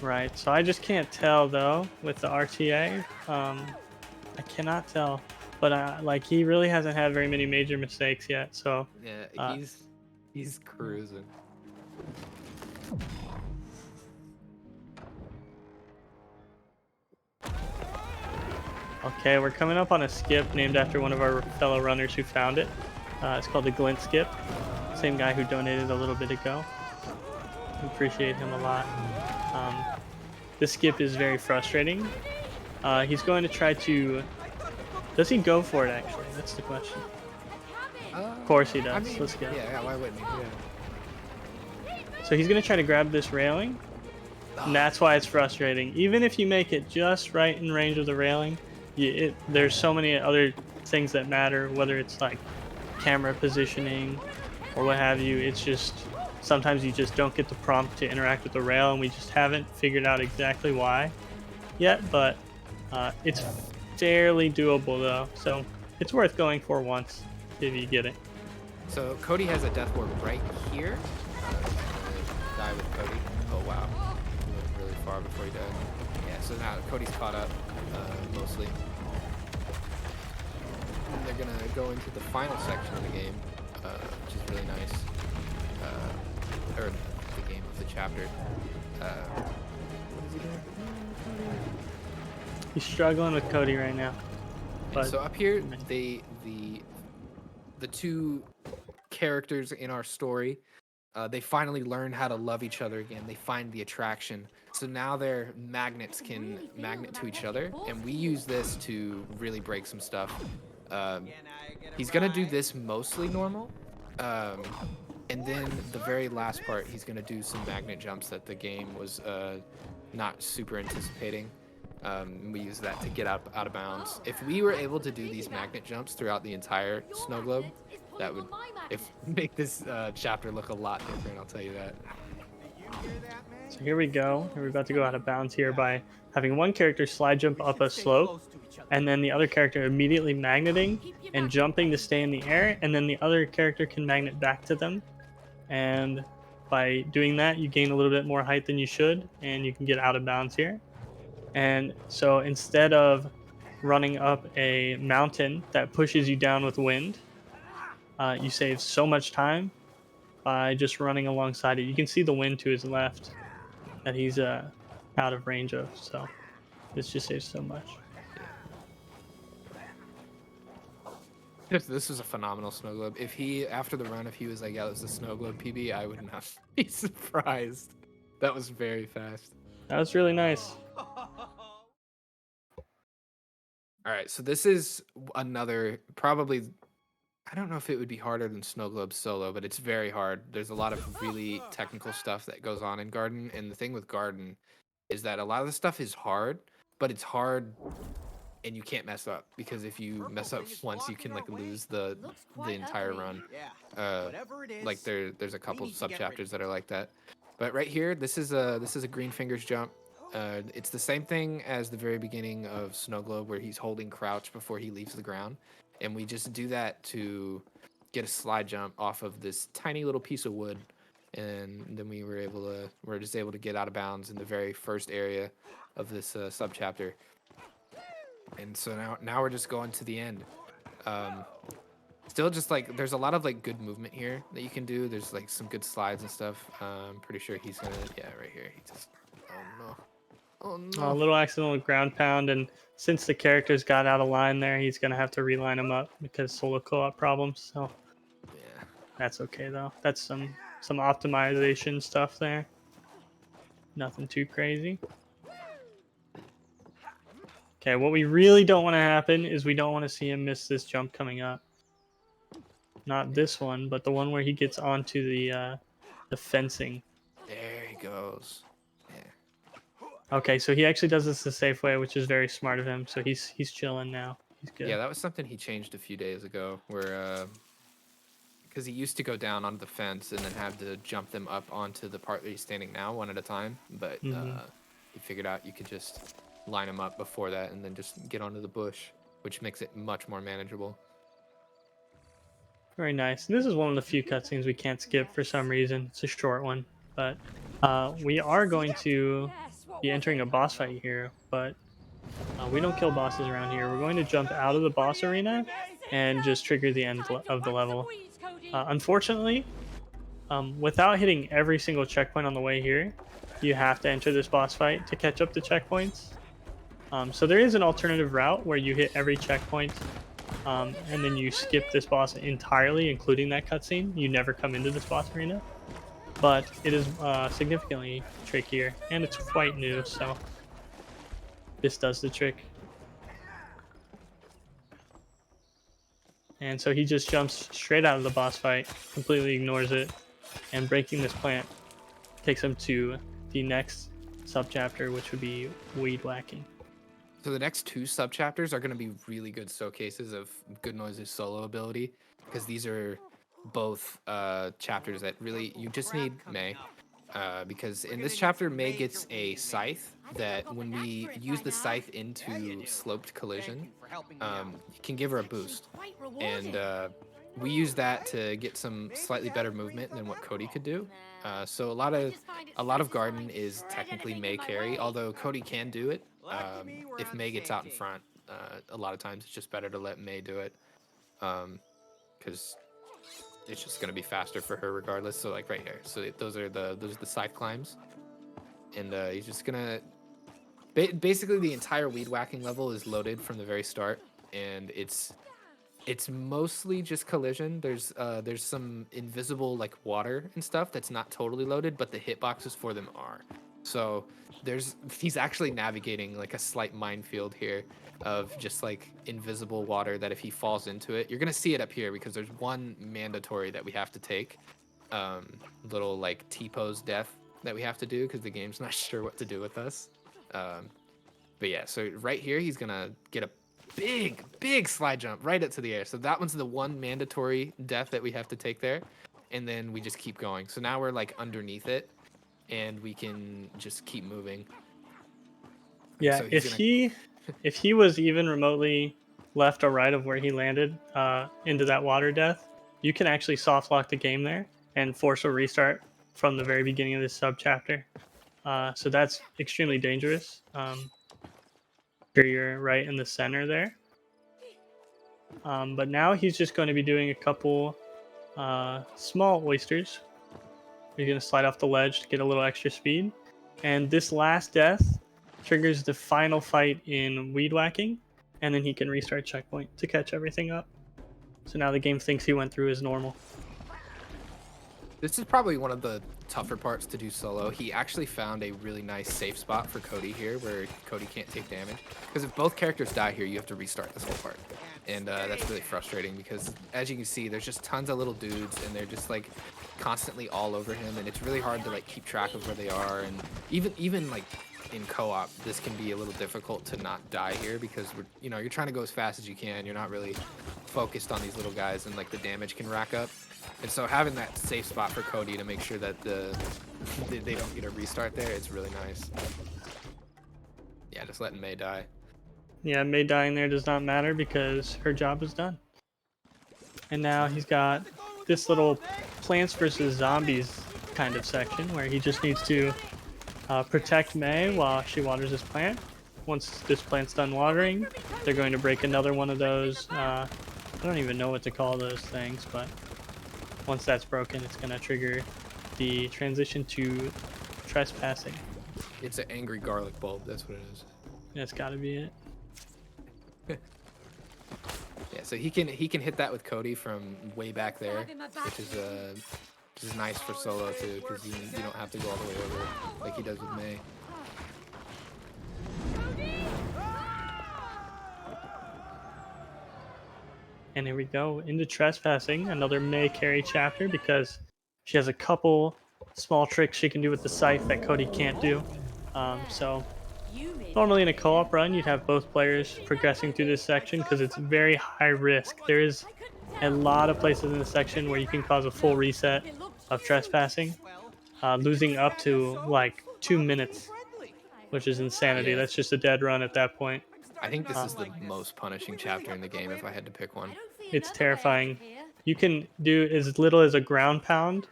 Right, so I just can't tell though with the RTA. I cannot tell, but like he really hasn't had very many major mistakes yet. So Yeah, he's cruising. okay, we're coming up on a skip named after one of our fellow runners who found it. It's called the Glint Skip. Same guy who donated a little bit ago. We appreciate him a lot. This skip is very frustrating. He's going to try to... Does he go for it, actually? That's the question. Of course he does. I mean, Let's go. Yeah, why wouldn't he? Yeah. So he's going to try to grab this railing. And that's why it's frustrating. Even if you make it just right in range of the railing, there's so many other things that matter, whether it's like camera positioning or what have you. It's just... Sometimes you just don't get the prompt to interact with the rail, and we just haven't figured out exactly why yet, but it's fairly doable though, so it's worth going for once if you get it. So Cody has a death ward right here. Die with Cody. Oh wow, he went really far before he died. Yeah, so now Cody's caught up, mostly. And they're gonna go into the final section of the game, which is really nice. Or the game of the chapter. What is he doing? He's struggling with Cody right now. And so up here, the two characters in our story, they finally learn how to love each other again. They find the attraction. So now their magnets can magnet to each other, and we use this to really break some stuff. He's gonna do this mostly normal, and then the very last part, he's gonna do some magnet jumps that the game was not super anticipating. We use that to get out of bounds. If we were able to do these magnet jumps throughout the entire snow globe, that would make this chapter look a lot different, I'll tell you that. So here we go. We're about to go out of bounds here by having one character slide jump up a slope, and then the other character immediately magneting and jumping to stay in the air, and then the other character can magnet back to them. And by doing that, you gain a little bit more height than you should, and you can get out of bounds here. And so instead of running up a mountain that pushes you down with wind, you save so much time by just running alongside it. You can see the wind to his left that he's out of range of, so this just saves so much. This was a phenomenal snow globe. If he, after the run, if he was like, yeah, it was a snow globe PB, I would not be surprised. That was very fast. That was really nice. All right, so this is another, probably, I don't know if it would be harder than Snow Globe solo, but it's very hard. There's a lot of really technical stuff that goes on in Garden, and the thing with Garden is that a lot of the stuff is hard, but it's hard and you can't mess up, because if you mess up once, you can like lose the entire run. Like there's a couple sub chapters that are like that. But right here, this is a Green Fingers jump. It's the same thing as the very beginning of Snow Globe, where he's holding crouch before he leaves the ground, and we just do that to get a slide jump off of this tiny little piece of wood, and then we're just able to get out of bounds in the very first area of this sub chapter. And so now we're just going to the end. Still just like, there's a lot of like good movement here that you can do. There's like some good slides and stuff. I'm pretty sure he's gonna, yeah, right here. He just, oh no. A little accidental ground pound, and since the characters got out of line there, he's gonna have to reline them up because solo co-op problems. So Yeah. that's okay though. That's some optimization stuff there. Nothing too crazy. Okay, what we really don't want to happen is we don't want to see him miss this jump coming up. Not this one, but the one where he gets onto the fencing. There he goes. Yeah. Okay, so he actually does this the safe way, which is very smart of him. So he's chilling now. He's good. Yeah, that was something he changed a few days ago, where because he used to go down onto the fence and then have to jump them up onto the part that he's standing now, one at a time. But he figured out you could just line them up before that and then just get onto the bush, which makes it much more manageable. Very nice. And this is one of the few cutscenes we can't skip for some reason. It's a short one, but we are going to be entering a boss fight here, but we don't kill bosses around here. We're going to jump out of the boss arena and just trigger the end of the level. Unfortunately, without hitting every single checkpoint on the way here, you have to enter this boss fight to catch up to checkpoints. So there is an alternative route where you hit every checkpoint and then you skip this boss entirely, including that cutscene. You never come into this boss arena, but it is significantly trickier, and it's quite new, so this does the trick. And so he just jumps straight out of the boss fight, completely ignores it, and breaking this plant takes him to the next subchapter, which would be weed whacking. So the next two sub-chapters are going to be really good showcases of GoodNoise's solo ability, because these are both chapters that really, you just need May. Because in this chapter, May gets a scythe that when we use the scythe into sloped collision, can give her a boost. And we use that to get some slightly better movement than what Cody could do. So a lot of Garden is technically May carry, although Cody can do it. If May gets out in front, a lot of times it's just better to let May do it, because it's just gonna be faster for her regardless. So like right here, so those are the scythe climbs, and he's just gonna basically the entire weed whacking level is loaded from the very start, and it's mostly just collision. There's some invisible like water and stuff that's not totally loaded, but the hitboxes for them are. So he's actually navigating like a slight minefield here of just like invisible water that if he falls into it, you're gonna see it up here because there's one mandatory that we have to take, little like T-pose death that we have to do because the game's not sure what to do with us. But yeah, so right here he's gonna get a big slide jump right up to the air. So that one's the one mandatory death that we have to take there, and then we just keep going. So now we're like underneath it, and we can just keep moving. Yeah, So if he was even remotely left or right of where he landed into that water death, you can actually soft lock the game there and force a restart from the very beginning of this sub chapter. So that's extremely dangerous. Sure, you're right in the center there. But now he's just going to be doing a couple small oysters. He's going to slide off the ledge to get a little extra speed. And this last death triggers the final fight in weed whacking, and then he can restart checkpoint to catch everything up. So now the game thinks he went through his normal. This is probably one of the tougher parts to do solo. He actually found a really nice safe spot for Cody here where Cody can't take damage. Because if both characters die here, you have to restart this whole part. And that's really frustrating because, as you can see, there's just tons of little dudes and they're just like constantly all over him. And it's really hard to like keep track of where they are. And even like in co-op, this can be a little difficult to not die here because you're trying to go as fast as you can. You're not really focused on these little guys and like the damage can rack up. And so having that safe spot for Cody to make sure that they don't get a restart there, it's really nice. Yeah, just letting May die. Yeah, May dying there does not matter because her job is done. And now he's got this little Plants vs. Zombies kind of section where he just needs to protect May while she waters this plant. Once this plant's done watering, they're going to break another one of those. I don't even know what to call those things, but once that's broken, it's going to trigger the transition to trespassing. It's an angry garlic bulb. That's what it is. That's got to be it. Yeah, so he can hit that with Cody from way back there, which is nice for solo too, because you don't have to go all the way over like he does with May. And here we go into trespassing, another May carry chapter because she has a couple small tricks she can do with the scythe that Cody can't do. So normally in a co-op run, you'd have both players progressing through this section because it's very high risk. There is a lot of places in this section where you can cause a full reset of trespassing, losing up to like 2 minutes, which is insanity. That's just a dead run at that point. I think this is the most punishing chapter in the game if I had to pick one. It's terrifying. You can do as little as a ground pound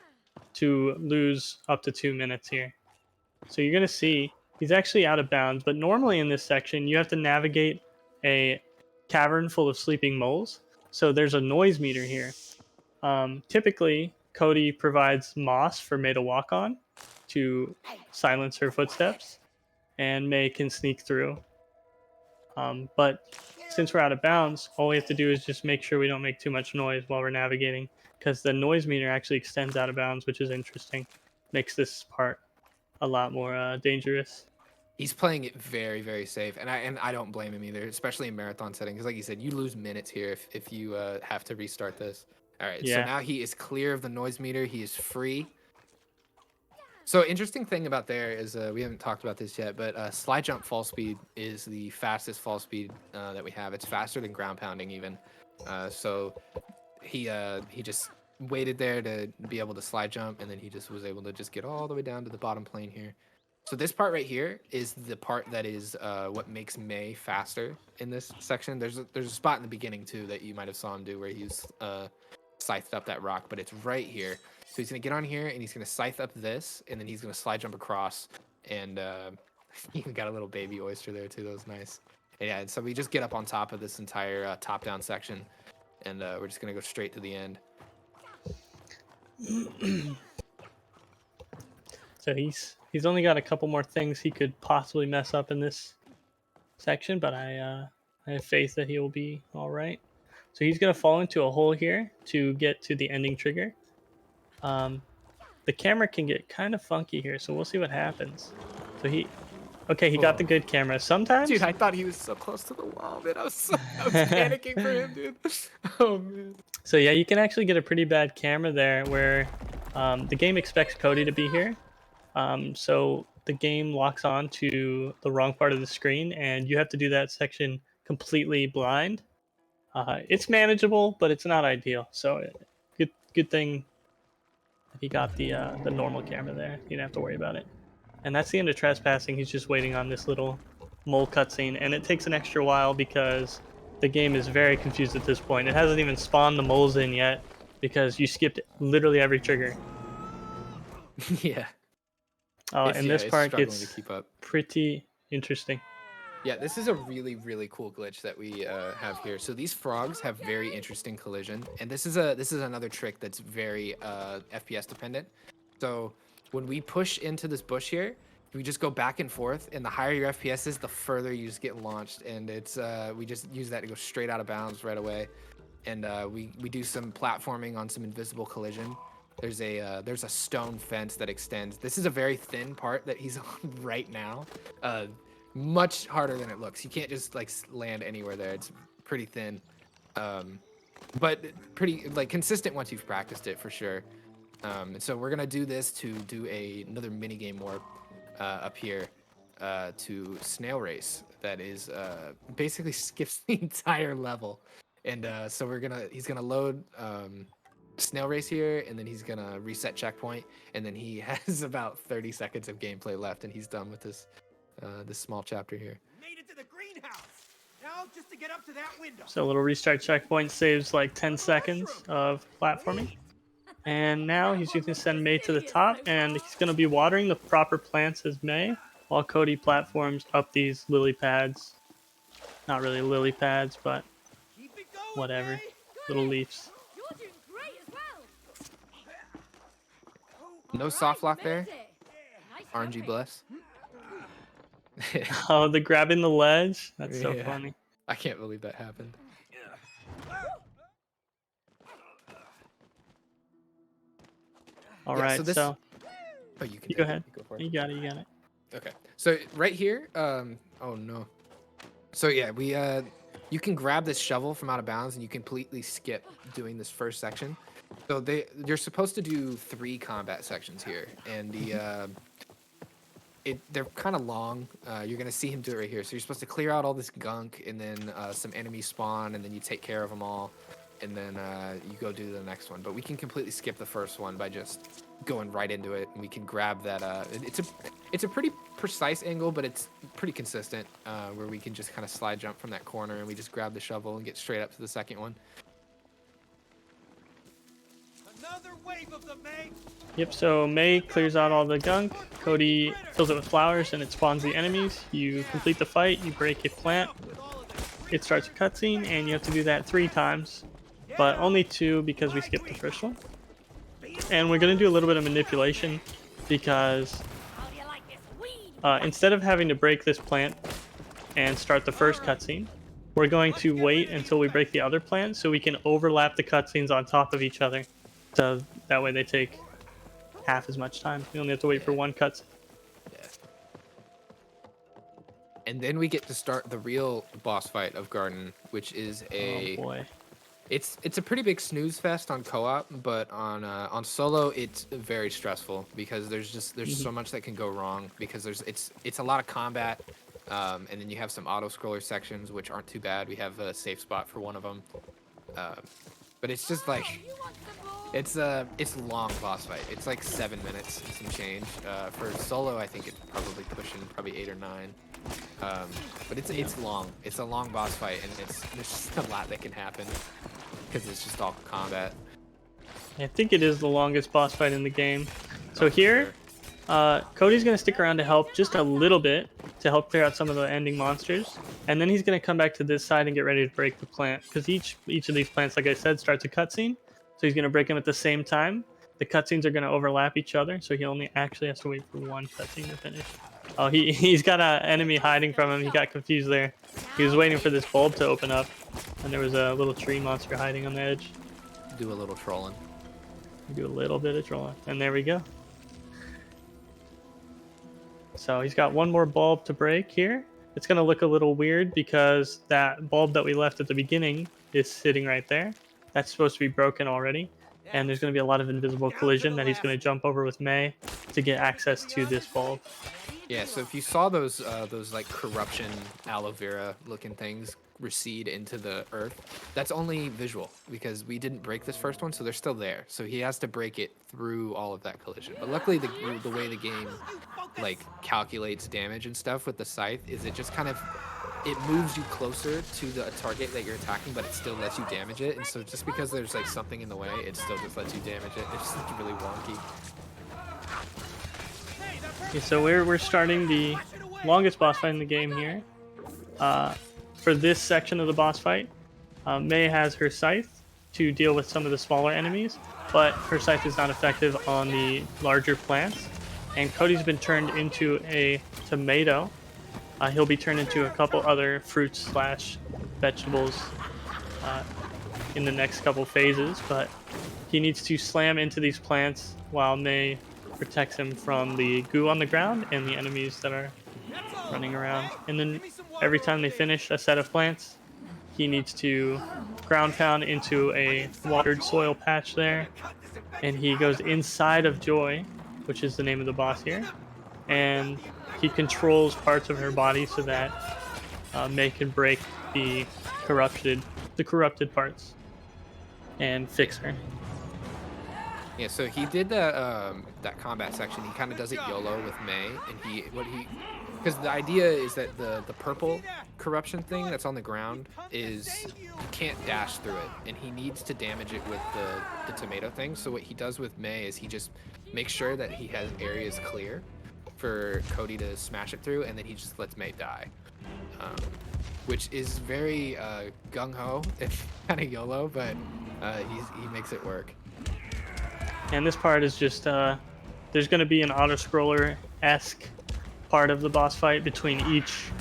to lose up to 2 minutes here. So you're going to see he's actually out of bounds, but normally in this section, you have to navigate a cavern full of sleeping moles. So there's a noise meter here. Typically, Cody provides moss for May to walk on to silence her footsteps, and May can sneak through. But since we're out of bounds, all we have to do is just make sure we don't make too much noise while we're navigating, because the noise meter actually extends out of bounds, which is interesting. Makes this part a lot more dangerous. He's playing it very, very safe, and I don't blame him either, especially in marathon settings. Because like you said, you lose minutes here if you have to restart this. All right, so now he is clear of the noise meter. He is free. So interesting thing about there is we haven't talked about this yet, but slide jump fall speed is the fastest fall speed that we have. It's faster than ground pounding even. So he just waited there to be able to slide jump, and then he just was able to just get all the way down to the bottom plane here. So this part right here is the part that is what makes May faster in this section. There's a spot in the beginning too that you might have saw him do where he's scythed up that rock, but it's right here. So he's gonna get on here and he's gonna scythe up this, and then he's gonna slide jump across, and even got a little baby oyster there too. That was nice. And yeah, and so we just get up on top of this entire top-down section, and we're just gonna go straight to the end. So he's only got a couple more things he could possibly mess up in this section, but I have faith that he will be all right. So he's gonna fall into a hole here to get to the ending trigger. The camera can get kind of funky here, so we'll see what happens. So he got the good camera. Sometimes, Dude, I thought he was so close to the wall, man. I was panicking for him, dude. Oh man. so yeah, you can actually get a pretty bad camera there where the game expects Cody to be here. So the game locks on to the wrong part of the screen, and you have to do that section completely blind. It's manageable, but it's not ideal. So good thing that he got the normal camera there. You didn't have to worry about it. And that's the end of trespassing. He's just waiting on this little mole cutscene, and it takes an extra while because the game is very confused at this point. It hasn't even spawned the moles in yet because you skipped literally every trigger. Yeah. Oh, and this part struggling gets to keep up. pretty interesting. Yeah, this is a really, really cool glitch that we have here. So these frogs have very interesting collision, and this is another trick that's very FPS dependent. So when we push into this bush here, we just go back and forth, and the higher your FPS is, the further you just get launched, and it's we just use that to go straight out of bounds right away. And we do some platforming on some invisible collision. There's a stone fence that extends. This is a very thin part that he's on right now. Much harder than it looks. You can't just like land anywhere there. It's pretty thin, but pretty like consistent once you've practiced it for sure. And so we're gonna do this to do another mini game warp up here to snail race. That is basically skips the entire level, and so he's gonna load snail race here, and then he's gonna reset checkpoint, and then he has about 30 seconds of gameplay left, and he's done with this small chapter here. Made it to the greenhouse. Now just to get up to that window. So a little restart checkpoint saves like 10 seconds of platforming. And now he's going to send May to the top, and he's going to be watering the proper plants as May, while Cody platforms up these lily pads. Not really lily pads, but Keep it going, whatever. May. Little leaves. You're doing great as well. No soft lock there. Made it. Nice RNG jumping. bless. Oh, the grabbing the ledge? That's so Yeah. funny. I can't believe that happened. All Yeah, right, so this- so Oh, you can you take go it. ahead. You go for it. You got it. Okay. So right here, oh no. So yeah, you can grab this shovel from out of bounds and you completely skip doing this first section. So you're supposed to do 3 combat sections here, and they're kind of long. You're gonna see him do it right here. So you're supposed to clear out all this gunk, and then some enemies spawn, and then you take care of them all, and then you go do the next one. But we can completely skip the first one by just going right into it, and we can grab that. It's a pretty precise angle, but it's pretty consistent, where we can just kind of slide jump from that corner, and we just grab the shovel and get straight up to the second one. Another wave of them, May. Yep, so May clears out all the gunk, Cody fills it with flowers, and it spawns the enemies. You complete the fight, you break a plant, With all of them. it starts a cutscene, and you have to do that 3 times, but only 2 because we skipped the first one. And we're going to do a little bit of manipulation because How do you like this weed? instead of having to break this plant and start the first cutscene, we're going to wait until we break the other plant so we can overlap the cutscenes on top of each other. So that way they take half as much time. We only have to wait for one cutscene. Yeah. And then we get to start the real boss fight of Garden, which is Oh boy. It's a pretty big snooze fest on co-op, but on solo it's very stressful because there's so much that can go wrong because it's a lot of combat, and then you have some auto scroller sections which aren't too bad. We have a safe spot for one of them, but it's just like You want some more? it's a long boss fight. It's like 7 minutes and some change. For solo, I think it's probably pushing 8 or 9. But it's long. It's a long boss fight, and there's just a lot that can happen because it's just all combat. I think it is the longest boss fight in the game. So Oh, here, sure. Cody's going to stick around to help just a little bit to help clear out some of the ending monsters. And then he's going to come back to this side and get ready to break the plant. Because each of these plants, like I said, starts a cutscene. So he's going to break them at the same time. The cutscenes are going to overlap each other. So he only actually has to wait for one cutscene to finish. Oh, he's got an enemy hiding from him. He got confused there. He was waiting for this bulb to open up. And there was a little tree monster hiding on the edge. Do a little trolling. Do a little bit of trolling. And there we go. So he's got one more bulb to break here. It's going to look a little weird because that bulb that we left at the beginning is sitting right there. That's supposed to be broken already. And there's going to be a lot of invisible collision that he's going to jump over with May to get access to this bulb. Yeah, so if you saw those like corruption aloe vera looking things recede into the earth, that's only visual because we didn't break this first one, so they're still there. So he has to break it through all of that collision. But luckily, the way the game like calculates damage and stuff with the scythe is it just kind of it moves you closer to the target that you're attacking, but it still lets you damage it. And so just because there's like something in the way, it still just lets you damage it. It's just like, really wonky. Okay, so we're starting the longest boss fight in the game here. For this section of the boss fight, May has her scythe to deal with some of the smaller enemies, but her scythe is not effective on the larger plants. And Cody's been turned into a tomato. He'll be turned into a couple other fruits / vegetables in the next couple phases, but he needs to slam into these plants while May protects him from the goo on the ground and the enemies that are running around. And then every time they finish a set of plants, he needs to ground pound into a watered soil patch there, and he goes inside of Joy, which is the name of the boss here, and he controls parts of her body so that May can break the corrupted parts and fix her. Yeah, so he did that combat section. He kind of does it YOLO with May, and because the idea is that the purple corruption thing that's on the ground is you can't dash through it, and he needs to damage it with the tomato thing. So what he does with May is he just makes sure that he has areas clear for Cody to smash it through, and then he just lets May die, which is very gung-ho. It's kind of YOLO, but he makes it work. And this part is just, there's going to be an auto-scroller-esque part of the boss fight between each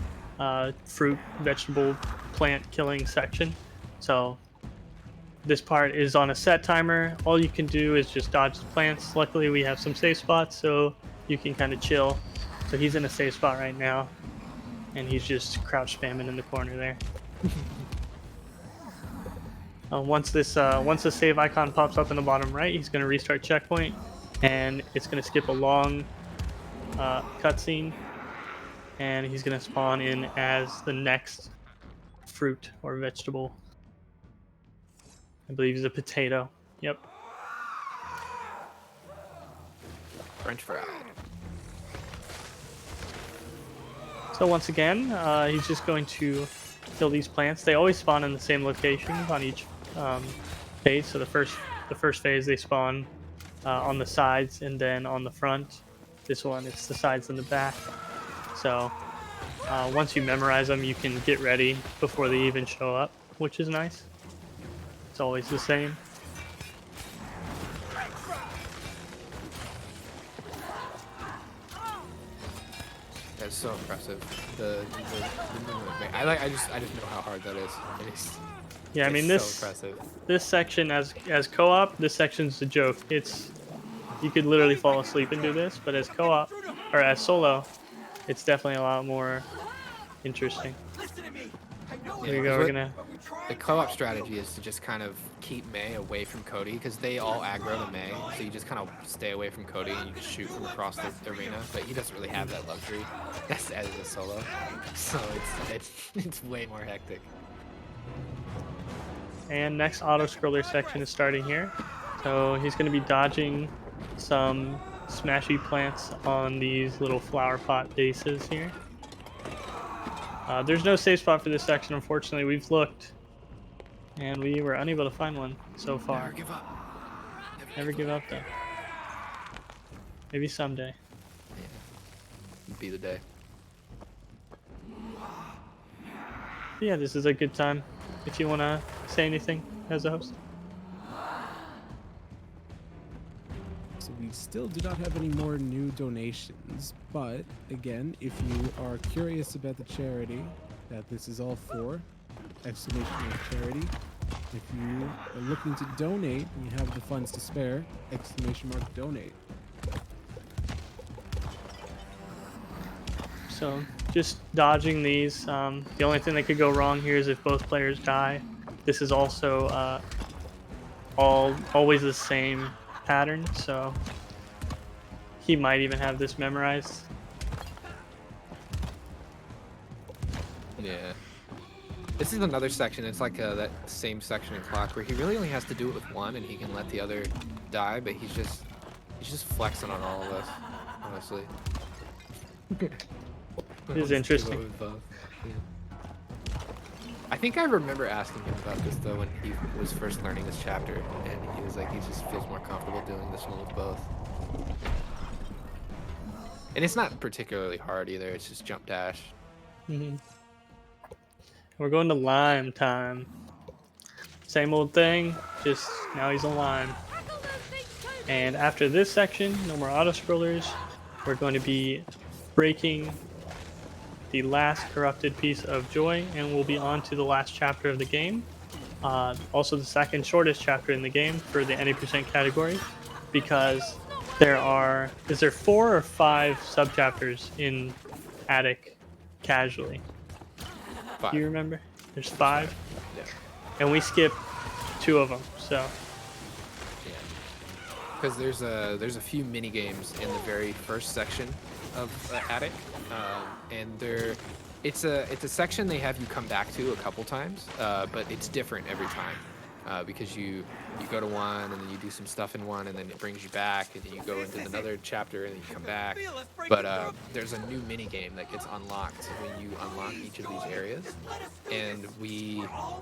fruit, vegetable, plant killing section. So this part is on a set timer. All you can do is just dodge the plants. Luckily we have some safe spots, so you can kind of chill. So he's in a safe spot right now, and he's just crouch spamming in the corner there. Once the save icon pops up in the bottom right, he's going to restart checkpoint, and it's going to skip a long cutscene, and he's going to spawn in as the next fruit or vegetable. I believe he's a potato. Yep. French fried. So once again, he's just going to kill these plants. They always spawn in the same locations on each phase. So the first phase they spawn on the sides and then on the front. This one, it's the sides and the back. So once you memorize them, you can get ready before they even show up, which is nice. It's always the same. That's so impressive. The movement. I just know how hard that is. Yeah, I mean so impressive. This section as co-op, this section's a joke. You could literally fall asleep and do this, but as co-op or as solo, it's definitely a lot more interesting. Here we go. We're gonna. The co-op strategy is to just kind of keep May away from Cody because they all aggro to May. So you just kind of stay away from Cody and you just shoot from across the arena. But he doesn't really have that luxury. That's as a solo. So it's way more hectic. And next auto-scroller section is starting here. So he's going to be dodging some smashy plants on these little flower pot bases here. There's no safe spot for this section, unfortunately. We've looked, and we were unable to find one so far. Never give up. Never Never give up though. Maybe someday. Be the day. But yeah, this is a good time if you want to say anything as a host. So we still do not have any more new donations, but again, if you are curious about the charity that this is all for, exclamation mark charity. If you are looking to donate and you have the funds to spare, exclamation mark donate. So just dodging these. The only thing that could go wrong here is if both players die. This is also always the same pattern, so he might even have this memorized. Yeah. This is another section. It's like that same section in Clock where he really only has to do it with one, and he can let the other die. But he's just flexing on all of us, honestly. It is interesting. I think I remember asking him about this though when he was first learning this chapter, and he was like, he just feels more comfortable doing this one with both. And it's not particularly hard either. It's just jump dash. We're going to lime time. Same old thing, just now he's a lime. And after this section, no more auto scrollers. We're going to be breaking the last corrupted piece of joy, and we'll be on to the last chapter of the game. Also the second shortest chapter in the game for the any percent category, because is there 4 or 5 sub-chapters in Attic casually? 5. Do you remember? There's 5? Yeah. And we skipped 2 of them, so. Because there's a few mini games in the very first section of Attic, and it's a section they have you come back to a couple times, but it's different every time, because you go to one and then you do some stuff in one and then it brings you back and then you go into another chapter and then you come back. But there's a new mini game that gets unlocked when you unlock each of these areas, and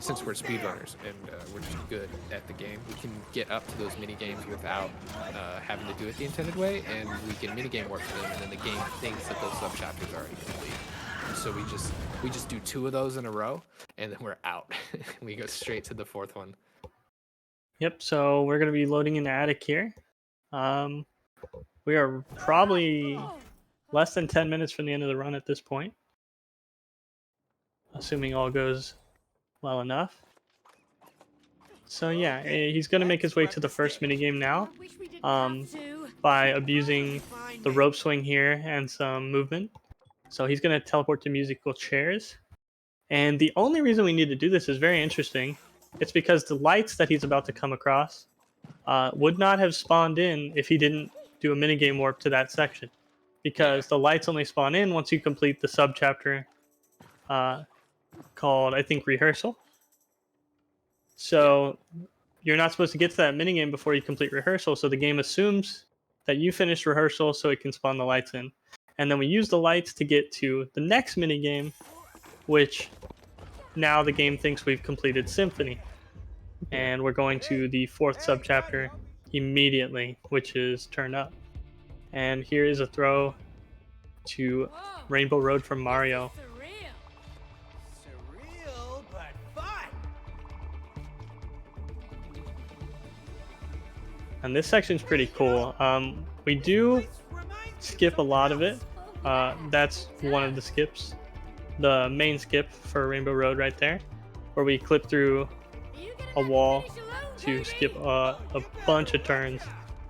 since we're speedrunners and we're just good at the game, we can get up to those mini games without having to do it the intended way, and we can mini game work for them, and then the game thinks that those sub chapters are already complete. So we just do 2 of those in a row, and then we're out. We go straight to the 4th one. Yep, so we're going to be loading into Attic here. We are probably less than 10 minutes from the end of the run at this point, assuming all goes well enough. So yeah, he's going to make his way to the first minigame now, by abusing the rope swing here and some movement. So he's going to teleport to musical chairs. And the only reason we need to do this is very interesting. It's because the lights that he's about to come across would not have spawned in if he didn't do a minigame warp to that section. Because the lights only spawn in once you complete the sub-chapter called, I think, Rehearsal. So you're not supposed to get to that minigame before you complete Rehearsal, so the game assumes that you finished Rehearsal so it can spawn the lights in. And then we use the lights to get to the next minigame, which now the game thinks we've completed Symphony. And we're going to the 4th sub-chapter immediately, which is Turn Up. And here is a throw to Rainbow Road from Mario. Surreal, but fun. And this section's pretty cool. We do skip a lot of it. That's one of the skips. The main skip for Rainbow Road right there, where we clip through a wall to skip a bunch of turns.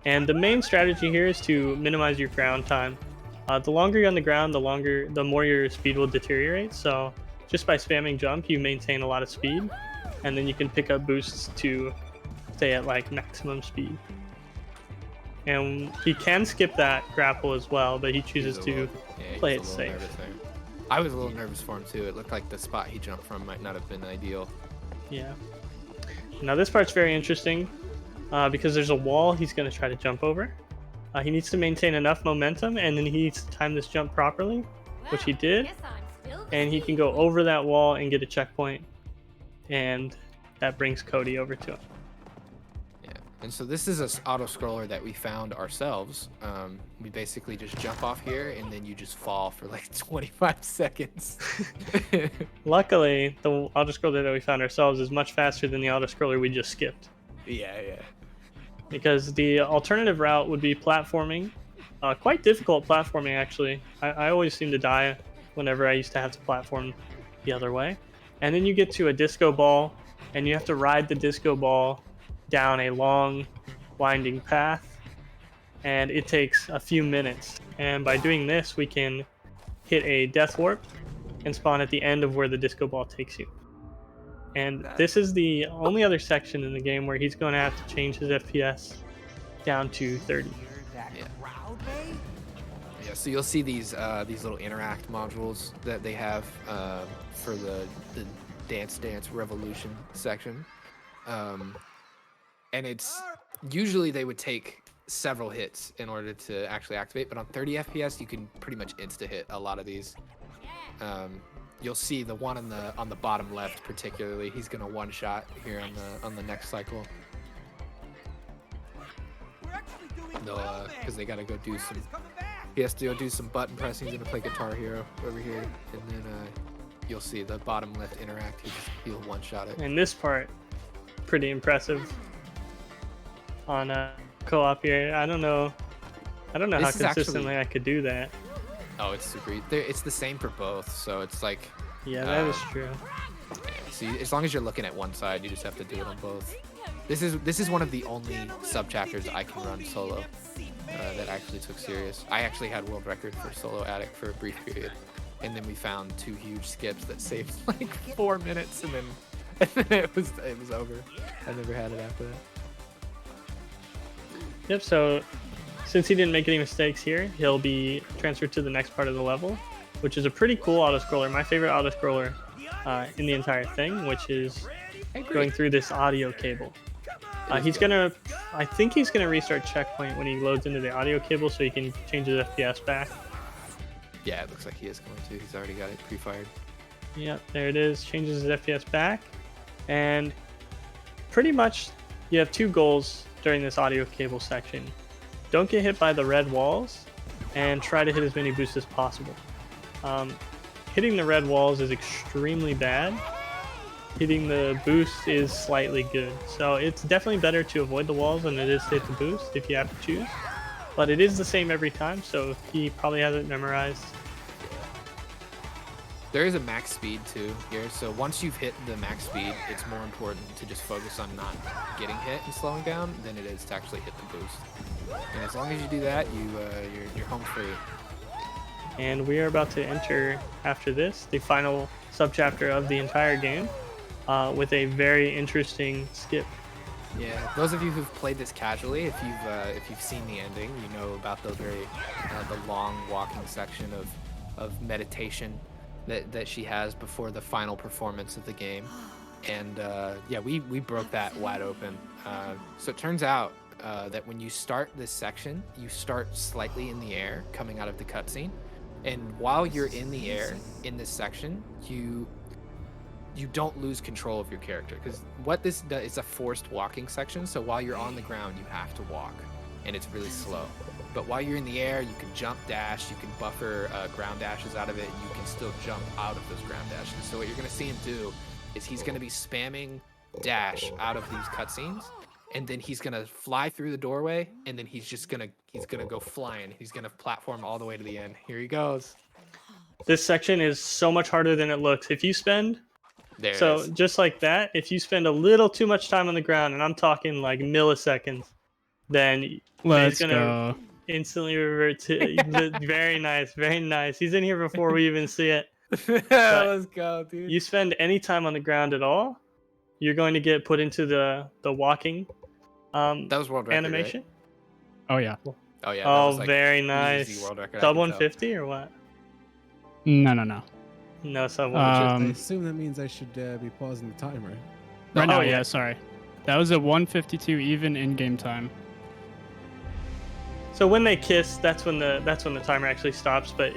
And the main strategy here is to minimize your ground time. The longer you're on the ground, the more your speed will deteriorate. So just by spamming jump, you maintain a lot of speed, and then you can pick up boosts to stay at like maximum speed. And he can skip that grapple as well, but he chooses to play it safe. I was a little nervous for him too. It looked like the spot he jumped from might not have been ideal. Yeah. Now this part's very interesting because there's a wall he's going to try to jump over. He needs to maintain enough momentum, and then he needs to time this jump properly, which he did. And he can go over that wall and get a checkpoint, and that brings Cody over to him. Yeah. And so this is a auto scroller that we found ourselves. We basically just jump off here and then you just fall for like 25 seconds. Luckily, the autoscroller that we found ourselves is much faster than the autoscroller we just skipped. Yeah. Because the alternative route would be platforming. Quite difficult platforming, actually. I always seem to die whenever I used to have to platform the other way. And then you get to a disco ball, and you have to ride the disco ball down a long, winding path. And it takes a few minutes. And by doing this, we can hit a death warp and spawn at the end of where the disco ball takes you. And this is the only other section in the game where he's going to have to change his FPS down to 30. Yeah, so you'll see these little interact modules that they have for the Dance Dance Revolution section. And it's usually they would take several hits in order to actually activate, but on 30 FPS you can pretty much insta hit a lot of these. You'll see the one on the bottom left particularly. He's gonna one shot here on the next cycle. Because they gotta go do some. He has to go do some button pressing. He's gonna play Guitar Hero over here, and then you'll see the bottom left interact. He'll one shot it. And this part, pretty impressive on co-op here. I don't know how consistently I could do that. Oh, it's super. It's the same for both, so it's like. Yeah, that is true. So as long as you're looking at one side, you just have to do it on both. This is one of the only sub chapters I can run solo that actually took serious. I actually had world record for solo Attic for a brief period, and then we found 2 huge skips that saved like 4 minutes, and then it was over. I never had it after that. Yep. So since he didn't make any mistakes here, he'll be transferred to the next part of the level, which is a pretty cool auto-scroller. My favorite auto-scroller in the entire thing, which is going through this audio cable. I think he's gonna restart checkpoint when he loads into the audio cable so he can change his FPS back. Yeah, it looks like he is going to. He's already got it pre-fired. Yep, there it is. Changes his FPS back. And pretty much you have 2 goals during this audio cable section. Don't get hit by the red walls, and try to hit as many boosts as possible. Hitting the red walls is extremely bad. Hitting the boost is slightly good. So it's definitely better to avoid the walls than it is to hit the boost if you have to choose. But it is the same every time, so he probably has it memorized. There is a max speed too here, so once you've hit the max speed, it's more important to just focus on not getting hit and slowing down than it is to actually hit the boost. And as long as you do that, you're home free. And we are about to enter, after this, the final subchapter of the entire game with a very interesting skip. Yeah, those of you who've played this casually, if you've seen the ending, you know about the long walking section of meditation that she has before the final performance of the game. And yeah, we broke that wide open. So it turns out that when you start this section, you start slightly in the air coming out of the cutscene. And while you're in the air in this section, you don't lose control of your character, because what this does, it's a forced walking section. So while you're on the ground, you have to walk, and it's really slow. But while you're in the air, you can jump dash, you can buffer ground dashes out of it, and you can still jump out of those ground dashes. So what you're going to see him do is he's going to be spamming dash out of these cutscenes, and then he's going to fly through the doorway, and then he's going to go flying. He's going to platform all the way to the end. Here he goes. This section is so much harder than it looks. If you spend just like that, if you spend a little too much time on the ground, and I'm talking like milliseconds, then Let's he's gonna go. instantly revert to very nice, very nice. He's in here before we even see it. Let's go, dude. You spend any time on the ground at all, you're going to get put into the walking That was world record, animation. Oh yeah. Oh yeah. Oh, that was, like, very easy nice. world record, I Sub can tell. 150 or what? No. No, sub 150. I Um, assume that means I should be pausing the timer. Right now, Oh, yeah. yeah. Sorry, that was a 152 even in-game time. So when they kiss, that's when the timer actually stops. But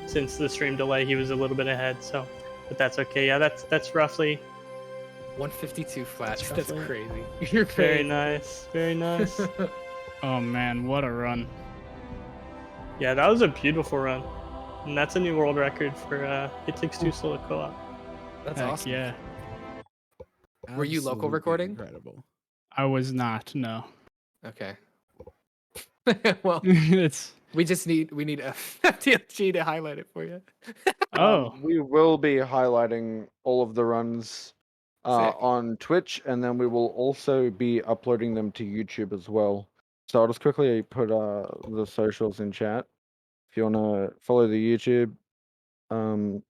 since the stream delay, he was a little bit ahead. So, but that's okay. Yeah, that's roughly 152 flats. That's That's roughly- crazy. You're Very crazy. nice. Very nice. Oh man, what a run! Yeah, that was a beautiful run. And that's a new world record for It Takes Two solo co-op. That's Heck awesome. yeah. Were you local Absolutely recording? Incredible. I was not. No. Okay. Well, It's we need a FTLG to highlight it for you. oh We will be highlighting all of the runs Sick. on Twitch, and then we will also be uploading them to YouTube as well. So I'll just quickly put the socials in chat. If you want to follow the YouTube, that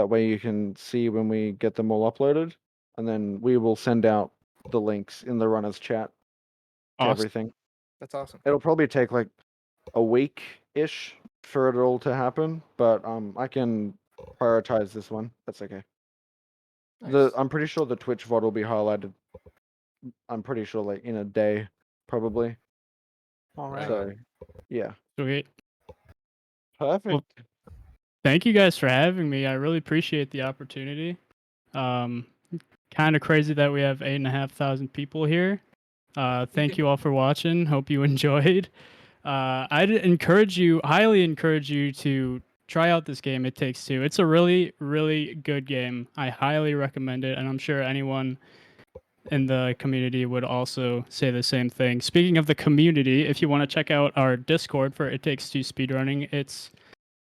way you can see when we get them all uploaded, and then we will send out the links in the runners chat to awesome. everything. That's awesome. It'll probably take like a week ish for it all to happen, but I can prioritize this one. That's okay. Nice. I'm pretty sure the Twitch VOD will be highlighted. I'm pretty sure like in a day, probably. All right. So, yeah, Sweet. perfect. Thank you guys for having me. I really appreciate the opportunity. Kind of crazy that we have 8,500 people here. Thank you all for watching. Hope you enjoyed. I'd highly encourage you to try out this game, It Takes Two. It's a really, really good game. I highly recommend it, and I'm sure anyone in the community would also say the same thing. Speaking of the community, if you want to check out our Discord for It Takes Two speedrunning, it's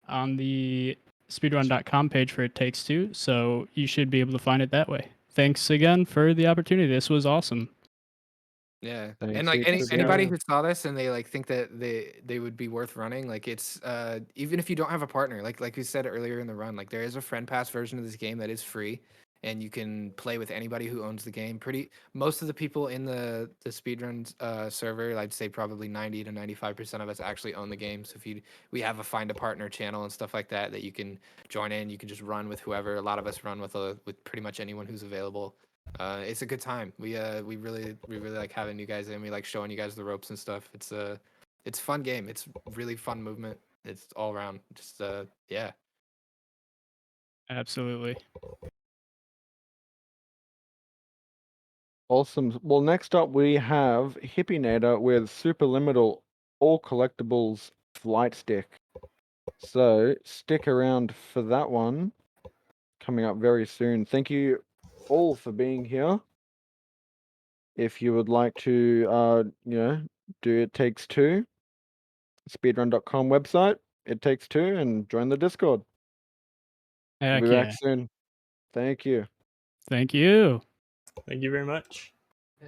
on the speedrun.com page for It Takes Two, so you should be able to find it that way. Thanks again for the opportunity. This was awesome. Yeah, Thanks, and like heaps for anybody being who saw this and they like think that they would be worth running, like it's even if you don't have a partner, like we said earlier in the run, like there is a friend pass version of this game that is free, and you can play with anybody who owns the game. Most of the people in the speedrun server, I'd say probably 90 to 95% of us actually own the game. So we have a find a partner channel and stuff like that that you can join in. You can just run with whoever. A lot of us run with pretty much anyone who's available. It's a good time. We really like having you guys in. We like showing you guys the ropes and stuff. It's a fun game. It's really fun movement. It's all around. Just yeah. Absolutely. awesome. Well, next up we have Hippienator with Superliminal All Collectibles Flight Stick. So stick around for that one. Coming up very soon. Thank you all for being here. If you would like to, do It Takes Two, speedrun.com website, It Takes Two, and join the Discord. We'll Heck be yeah. back soon. Thank you. Thank you. Thank you very much. Yeah.